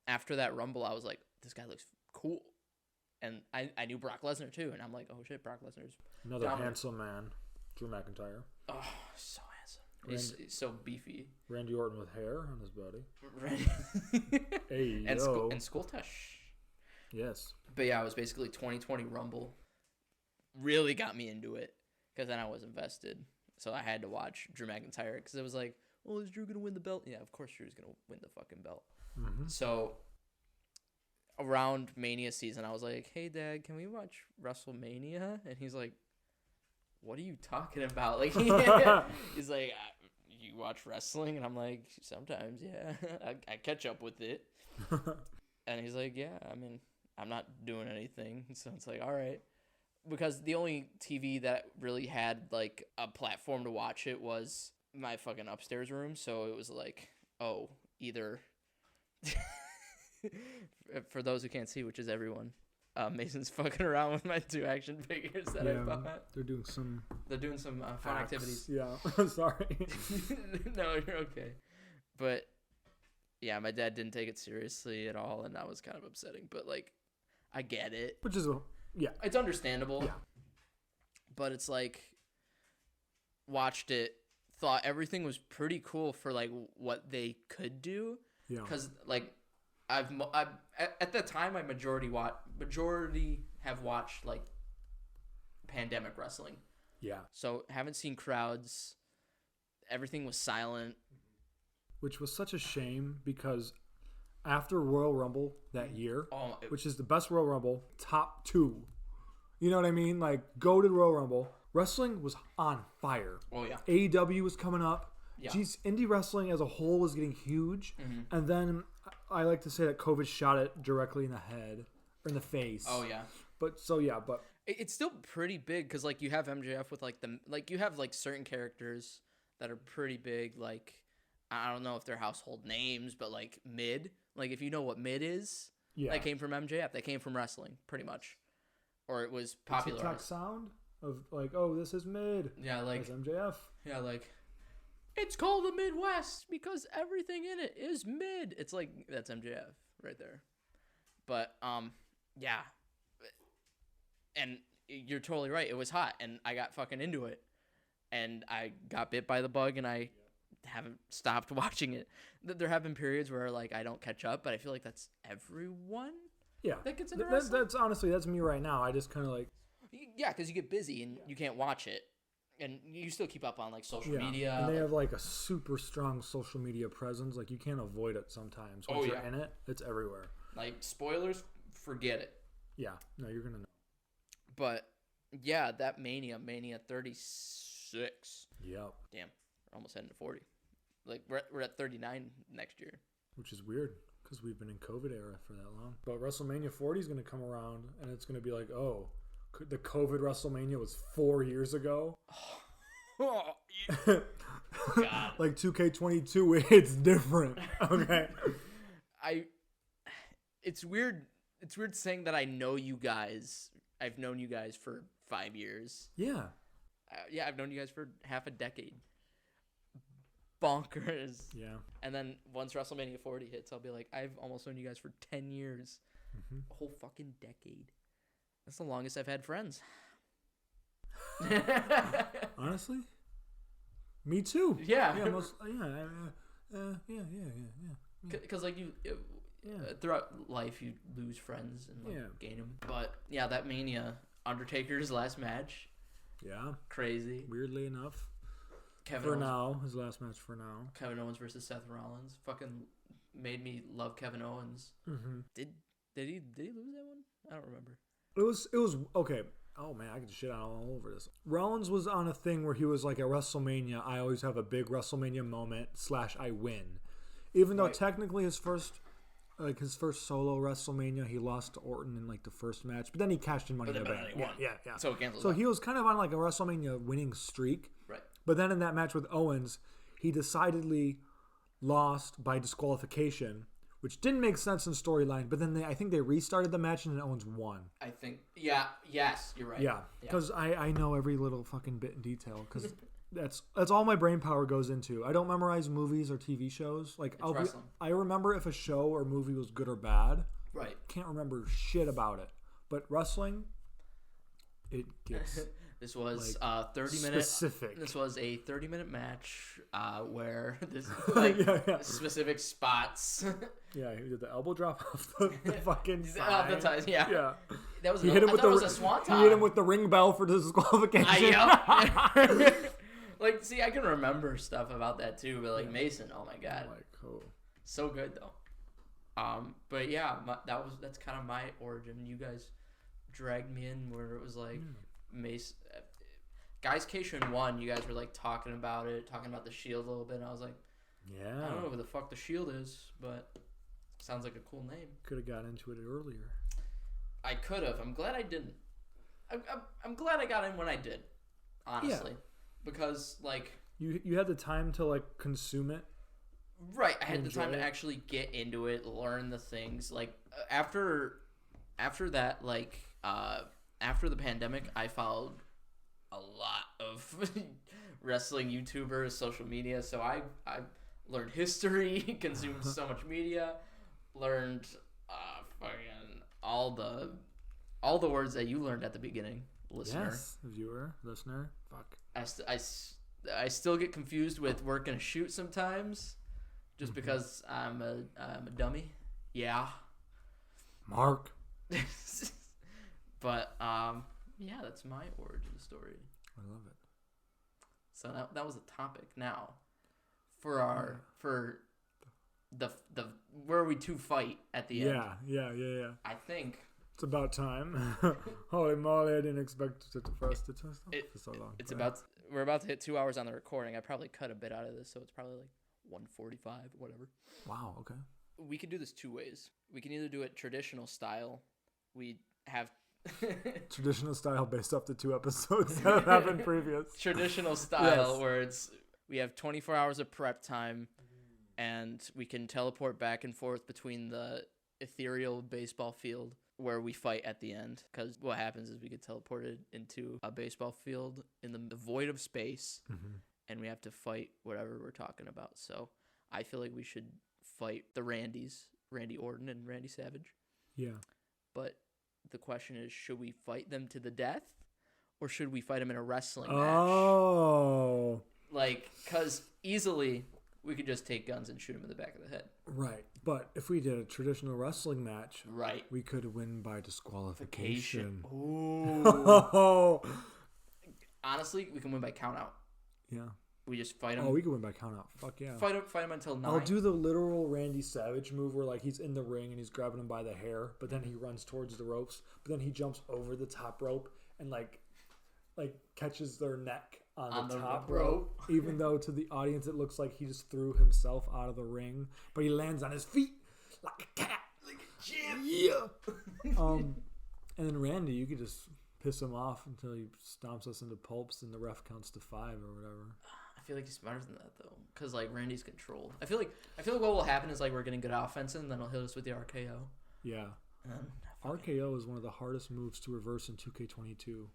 that Rumble, I was like, this guy looks cool, and I knew Brock Lesnar too, and I'm like, oh shit, Brock Lesnar's another handsome man, Drew McIntyre. Oh, so handsome. He's so beefy. Randy Orton with hair on his body. Hey, and Skulltush. Yes. But yeah, it was basically 2020 Rumble. Really got me into it, because then I was invested. So I had to watch Drew McIntyre, because it was like, oh, is Drew going to win the belt? Yeah, of course Drew's going to win the fucking belt. So around Mania season, I was like, hey, Dad, can we watch WrestleMania? And he's like, what are you talking about? Like, he's like, you watch wrestling? And I'm like, sometimes, yeah. I catch up with it. And he's like, yeah, I mean, I'm not doing anything. So it's like, all right. Because the only TV that really had, like, a platform to watch it was my fucking upstairs room. So it was like, oh, either... For those who can't see, which is everyone, Mason's fucking around with my 2 action figures that I bought. They're doing some fun activities. Yeah, sorry. No, you're okay. But yeah, my dad didn't take it seriously at all, and that was kind of upsetting. But like, I get it. Which is it's understandable. Yeah. But it's like, watched it, thought everything was pretty cool for like what they could do. Yeah. Because like, I've at the time I majority have watched like pandemic wrestling. Yeah. So haven't seen crowds. Everything was silent. Which was such a shame because after Royal Rumble that year, which is the best Royal Rumble, top 2. You know what I mean? Like, go to Royal Rumble. Wrestling was on fire. Oh, yeah. AEW was coming up. Yeah. Geez, indie wrestling as a whole was getting huge. Mm-hmm. And then I like to say that COVID shot it directly in the head or in the face. Oh, yeah. But it's still pretty big because, like, you have MJF with, like, you have, like, certain characters that are pretty big, like, I don't know if they're household names, but like Mid, like if you know what Mid is, that came from MJF. That came from wrestling, pretty much, or it was popular. The TikTok sound of like, oh, this is Mid. Yeah, like that's MJF. Yeah, like it's called the Midwest because everything in it is mid. It's like that's MJF right there. But yeah, and you're totally right. It was hot, and I got fucking into it, and I got bit by the bug, and I haven't stopped watching it. There have been periods where like I don't catch up, but I feel like that's everyone. Yeah, that gets into wrestling. That's honestly that's me right now. I just kind of like because you get busy and you can't watch it, and you still keep up on like social media. And they have like a super strong social media presence. Like you can't avoid it sometimes. Once you're in it, it's everywhere. Like spoilers, forget it. Yeah, no, you're gonna know. But yeah, that Mania 36. Yep. Damn, we're almost heading to 40. Like we're at 39 next year. Which is weird because we've been in COVID era for that long. But WrestleMania 40 is going to come around and it's going to be like, oh, the COVID WrestleMania was 4 years ago. God. Like 2K22, it's different. Okay. It's weird. It's weird saying that I know you guys. I've known you guys for 5 years. Yeah. Yeah, I've known you guys for half a decade. Bonkers. Yeah. And then once WrestleMania 40 hits, I'll be like, I've almost known you guys for 10 years. Mm-hmm. A whole fucking decade. That's the longest I've had friends. Honestly? Me too. Yeah. Yeah. Because like throughout life, you lose friends and gain them. But yeah, that Mania, Undertaker's last match. Yeah. Crazy. Weirdly enough. Kevin Owens, his last match for now. Kevin Owens versus Seth Rollins. Fucking made me love Kevin Owens. Mm-hmm. Did he lose that one? I don't remember. It was okay. Oh man, I can shit all over this. Rollins was on a thing where he was like at WrestleMania. I always have a big WrestleMania moment / I win, even though technically his first solo WrestleMania he lost to Orton in like the first match, but then he cashed in Money in the Bank. Yeah. So it canceled. So he was kind of on like a WrestleMania winning streak. Right. But then in that match with Owens, he decidedly lost by disqualification, which didn't make sense in storyline. But then I think they restarted the match and then Owens won. I think. Yeah. Yes, you're right. Yeah. Because I know every little fucking bit in detail. Because that's all my brain power goes into. I don't memorize movies or TV shows. Like I remember if a show or movie was good or bad. Right. Can't remember shit about it. But wrestling, it gets. This was like 30 minutes. Specific. This was a 30-minute match where this specific spots. Yeah, he did the elbow drop off the fucking side. Off the ties, yeah. That was he hit him with was a swanton. He hit him with the ring bell for disqualification. Like, see, I can remember stuff about that too, but like Mason, oh my god, cool, so good though. But yeah, that's kind of my origin. You guys dragged me in where it was like. Mace, Guys Cation 1, you guys were like talking about the Shield a little bit, and I was like, I don't know who the fuck the Shield is, but sounds like a cool name. Could have got into it earlier. I could have. I'm glad I didn't. I'm glad I got in when I did, honestly, because like you had the time to like consume it. Right, I had the time to actually get into it, learn the things. Like after after that, like after the pandemic, I followed a lot of wrestling YouTubers, social media. So I learned history, consumed so much media, learned fucking all the words that you learned at the beginning, listener. Yes, viewer, listener. Fuck. I still get confused with work and shoot sometimes, just because I'm a dummy. Yeah. Mark. But yeah, that's my origin story. I love it. So that was the topic. Now, for the where we two fight at the end. Yeah. I think It's about time. Holy moly, I didn't expect it for us to test for so long. we're about to hit 2 hours on the recording. I probably cut a bit out of this, so it's probably like 1:45, whatever. Wow, okay. We could do this two ways. We can either do it traditional style. We have Traditional style based off the 2 episodes that have happened previous. traditional style Yes. where we have 24 hours of prep time, and we can teleport back and forth between the ethereal baseball field where we fight at the end. Because what happens is we get teleported into a baseball field in the void of space, and we have to fight whatever we're talking about. So I feel like we should fight the Randys, Randy Orton and Randy Savage. Yeah. But the question is, should we fight them to the death, or should we fight them in a wrestling match? Oh. Like, because easily we could just take guns and shoot him in the back of the head. Right. But if we did a traditional wrestling match, Right. we could win by disqualification. Ooh. Oh. Honestly, we can win by count out. Yeah. We just fight him. Oh, we could win by count out. Fuck yeah. Fight him until 9. I'll do the literal Randy Savage move where like he's in the ring and he's grabbing him by the hair, but then he runs towards the ropes, but then he jumps over the top rope and like catches their neck on the top rope. Even though to the audience it looks like he just threw himself out of the ring, but he lands on his feet like a cat, like a champ. Yeah. And then Randy, you could just piss him off until he stomps us into pulps and the ref counts to 5 or whatever. I feel like he's smarter than that though, because like Randy's controlled. I feel like what will happen is like we're getting good offense, and then he'll hit us with the RKO. Yeah. RKO is one of the hardest moves to reverse in 2K22,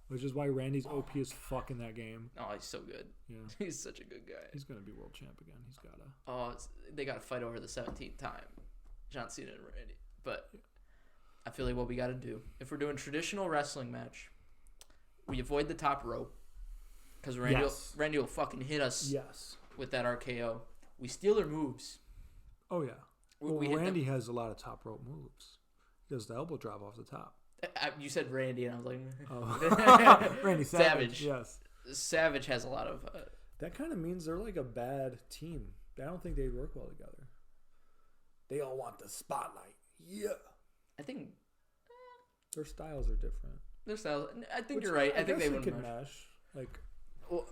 which is why Randy's OP as fuck in that game. Oh, he's so good. Yeah. He's such a good guy. He's gonna be world champ again. He's gotta. Oh, they got to fight over the 17th time, John Cena and Randy. But I feel like what we got to do, if we're doing traditional wrestling match, we avoid the top rope, because Randy will fucking hit us with that RKO. We steal their moves. Oh, yeah. Well, we Randy has a lot of top rope moves. He does the elbow drop off the top. You said Randy, and I was like... Oh. Randy Savage. Yes. Savage has a lot of... that kind of means they're like a bad team. I don't think they'd work well together. They all want the spotlight. Yeah. I think... their styles are different. I think you're right. I think they wouldn't mesh. Like... well,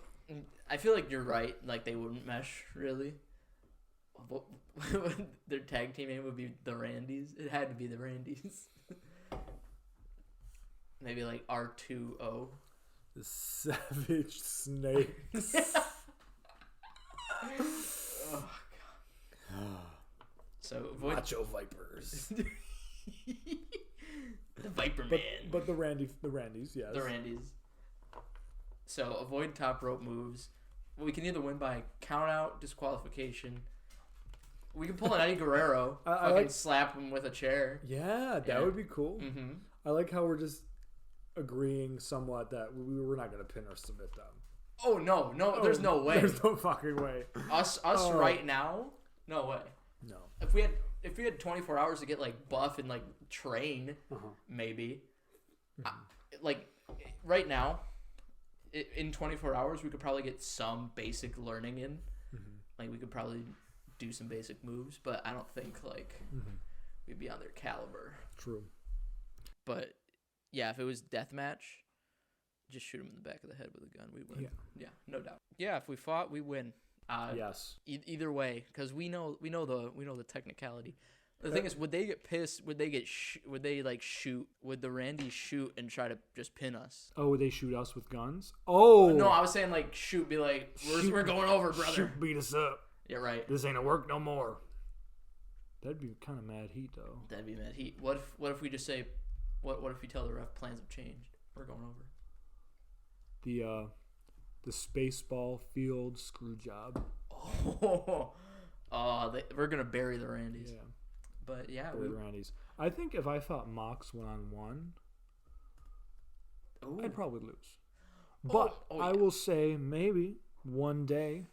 I feel like you're right. Like, they wouldn't mesh, really. Their tag team name would be the Randys. It had to be the Randys. Maybe like R2O. The Savage Snakes. Oh, God. So, avoid... Macho Vipers. The Viper Man. But the Randys, yes. The Randys. So, avoid top rope moves. We can either win by count out, disqualification. We can pull an Eddie Guerrero. Slap him with a chair. Yeah, that would be cool. Mm-hmm. I like how we're just agreeing somewhat that we're not going to pin or submit them. Oh, no. There's no way. There's no fucking way. Us right now? No way. No. If we had 24 hours to get like buff and like train, maybe. Like right now, in 24 hours, we could probably get some basic learning in. Like we could probably do some basic moves, but I don't think like we'd be on their caliber. True. But yeah, if it was deathmatch, just shoot him in the back of the head with a gun. We win. Yeah, no doubt. Yeah, if we fought, we win. Yes. Either way, because we know the technicality. The thing is, would they get pissed? Would they shoot? Would the Randys shoot and try to just pin us? Oh, would they shoot us with guns? Oh. No, I was saying like shoot, be like we're going over, brother. Shoot, beat us up. Yeah, right. This ain't a work no more. That'd be kind of mad heat though. That'd be mad heat. What if we just say What if you tell the ref plans have changed? We're going over. The Spaceball Field screw job. We're gonna bury the Randys. Yeah. But yeah, Bury the Randys. I think if I fought Mox 1-on-1, I'd probably lose. But I will say maybe one day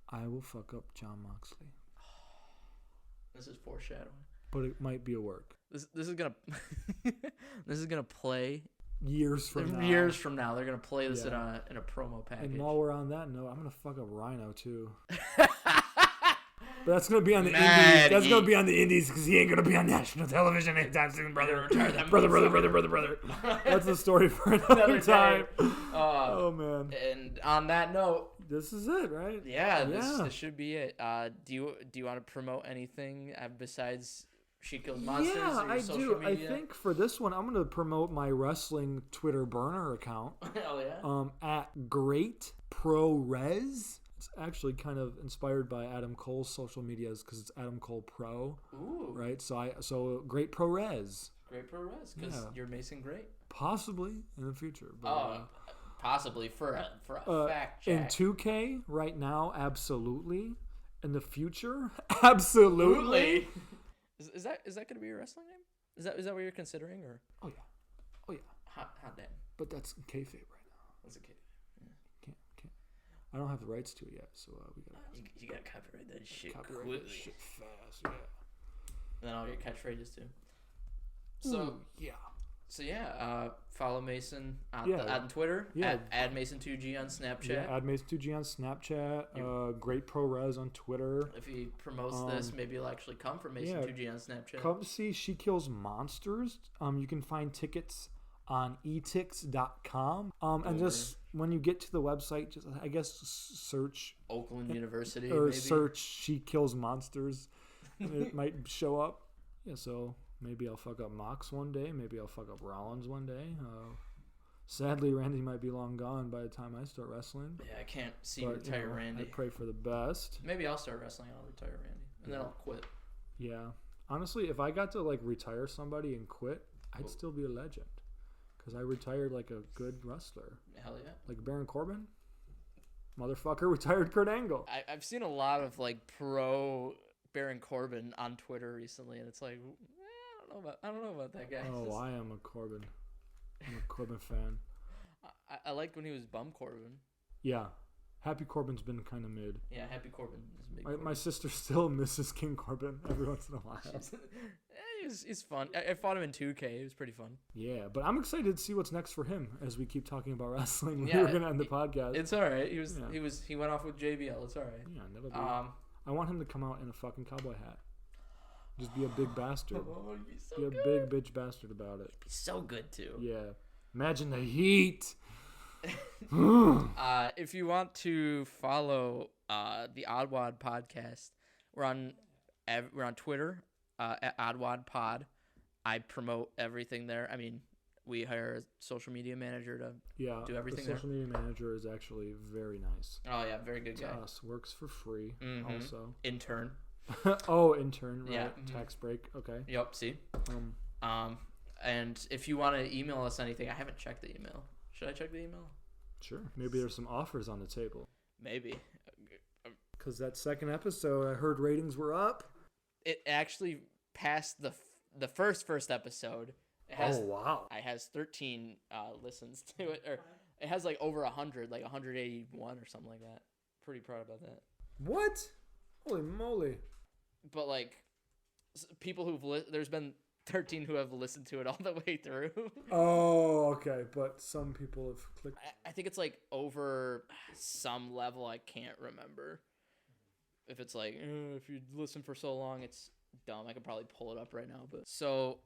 I will fuck up John Moxley. This is foreshadowing. But it might be a work. This is gonna this is gonna play years from now. Years from now, they're gonna play this in a promo package. And while we're on that note, I'm gonna fuck up Rhino too. But that's gonna be on the Indies. That's gonna be on the Indies because he ain't gonna be on national television anytime soon, brother. Brother. That's a story for another time. Oh man. And on that note, this is it, right? Yeah, this should be it. Do you want to promote anything besides She Kills Monsters? Yeah, or your I social do. Media? I think for this one, I'm gonna promote my wrestling Twitter burner account. Hell yeah. At Great Pro Res. It's actually kind of inspired by Adam Cole's social medias because it's Adam Cole Pro. Ooh. Right? So Great Pro Res. Great Pro Res, because you're Mason Great. Possibly in the future. But, possibly for a fact check. In 2K right now, absolutely. In the future, absolutely. Is that going to be your wrestling name? Is that what you're considering, or? Oh yeah. Hot damn. But that's kayfabe right now. That's a kayfabe. Can't. I don't have the rights to it yet, so we gotta. You gotta copyright that shit. Copyright that shit fast, yeah. And then all your catchphrases too. So follow Mason on Twitter. Yeah. Add Mason2G on Snapchat. Yeah, add Mason2G on Snapchat. Great Pro Res on Twitter. If he promotes this, maybe it'll actually come from Mason2G on Snapchat. Come see She Kills Monsters. You can find tickets on etix.com. And just when you get to the website, just I guess search Oakland University or maybe. Search She Kills Monsters. It might show up. Yeah, so maybe I'll fuck up Mox one day. Maybe I'll fuck up Rollins one day. Sadly, Randy might be long gone by the time I start wrestling. Yeah, I can't see retire Randy. I pray for the best. Maybe I'll start wrestling and I'll retire Randy. And then I'll quit. Yeah. Honestly, if I got to retire somebody and quit, I'd still be a legend. Because I retired like a good wrestler. Hell yeah. Like Baron Corbin. Motherfucker retired Kurt Angle. I've seen a lot of pro Baron Corbin on Twitter recently, and it's like, I don't know about that guy. Oh, I am a Corbin. I'm a Corbin fan. I liked when he was Bum Corbin. Yeah. Happy Corbin's been kind of mid. Yeah, Happy Corbin is big. My sister still misses King Corbin every once in a while. He's fun. I fought him in 2K. It was pretty fun. Yeah, but I'm excited to see what's next for him as we keep talking about wrestling. Yeah, we're gonna end the podcast. It's all right. He went off with JBL. It's all right. Yeah, that'll be. I want him to come out in a fucking cowboy hat. Just be a big bastard. Oh, be so be a good. big bitch bastard about it. Be so good too. Yeah. Imagine the heat. If you want to follow the OddWad Podcast, we're on Twitter at OddWadPod. I promote everything there. I mean, we hire a social media manager to do everything there. The social media manager is actually very nice. Oh yeah, very good guy. Us works for free. Also intern. Intern. Right. Yeah. Tax break. Okay. Yep. See. And if you want to email us anything, I haven't checked the email. Should I check the email? Sure. Maybe there's some offers on the table. Maybe. Because that second episode, I heard ratings were up. It actually passed the first episode. It has, wow. It has 13 listens to it. Or it has over 100, 181 or something like that. Pretty proud about that. What? Holy moly. But people there's been 13 who have listened to it all the way through. Oh, okay. But some people have clicked. I think it's over some level. I can't remember. If it's if you listen for so long, it's dumb. I could probably pull it up right now. But so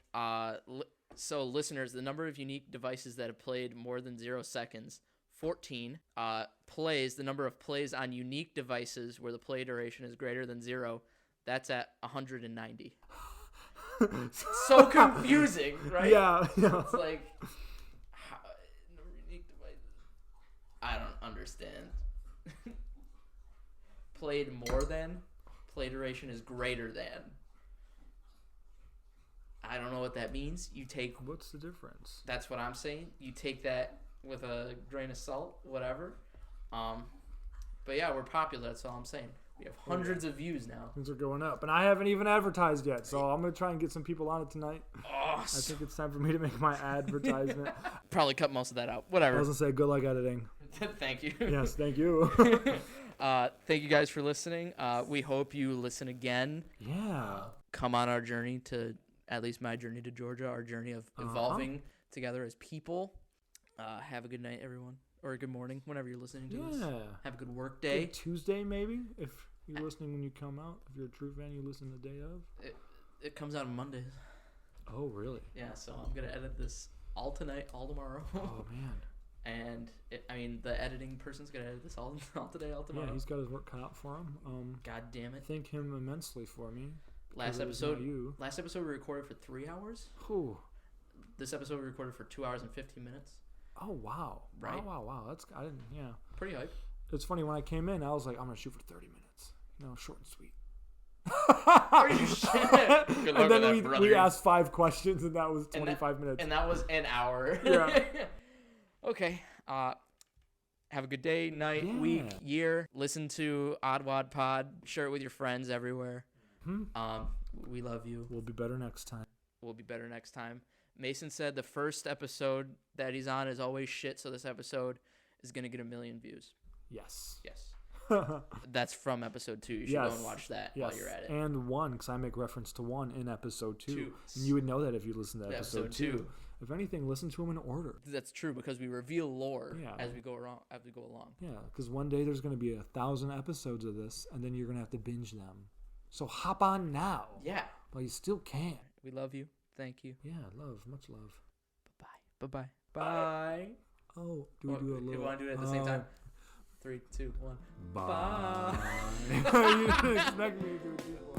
listeners, the number of unique devices that have played more than 0 seconds, 14. Plays, the number of plays on unique devices where the play duration is greater than 0, that's at 190. So confusing, right? Yeah. It's how, unique devices. I don't understand. Played more than, play duration is greater than. I don't know what that means. You take... What's the difference? That's what I'm saying. You take that with a grain of salt, whatever. But yeah, we're popular. That's all I'm saying. We have hundreds of views now. Things are going up. And I haven't even advertised yet, so I'm going to try and get some people on it tonight. Oh, I think it's time for me to make my advertisement. Probably cut most of that out. Whatever. I was going to say, good luck editing. Thank you. Yes, thank you. Thank you guys for listening. We hope you listen again. Yeah. Come on our journey to, at least my journey to Georgia, our journey of evolving together as people. Have a good night, everyone. Or good morning, whenever you're listening to this. Have a good work day. Good Tuesday, maybe, if you're listening when you come out. If you're a true fan, you listen the day of. It comes out on Mondays. Oh, really? Yeah, so I'm going to edit this all tonight, all tomorrow. Oh, man. And, the editing person's going to edit this all today, all tomorrow. Yeah, he's got his work cut out for him. God damn it. Thank him immensely for me. Last episode we recorded for 3 hours. Whew. This episode we recorded for 2 hours and 15 minutes. Oh, wow. Right? Wow. Pretty hype. It's funny, when I came in, I was like, I'm going to shoot for 30 minutes. Short and sweet. Are you shit? Good luck And then with that, we asked 5 questions, and that was 25 minutes. And that was an hour. Yeah. Okay. Have a good day, night, week, year. Listen to OddWadPod. Share it with your friends everywhere. We love you. We'll be better next time. Mason said the first episode that he's on is always shit, so this episode is going to get 1 million views. Yes. That's from episode 2. You should go and watch that while you're at it. And 1, because I make reference to 1 in episode 2. And you would know that if you listen to episode 2. If anything, listen to them in order. That's true, because we reveal lore as we go along. Yeah, because one day there's going to be 1,000 episodes of this, and then you're going to have to binge them. So hop on now. Yeah. While you still can. We love you. Thank you. Yeah, much love. Bye-bye. Bye. Oh, do we do a little... You want to do it at the same time? 3, 2, 1. Bye. You didn't expect me to do it.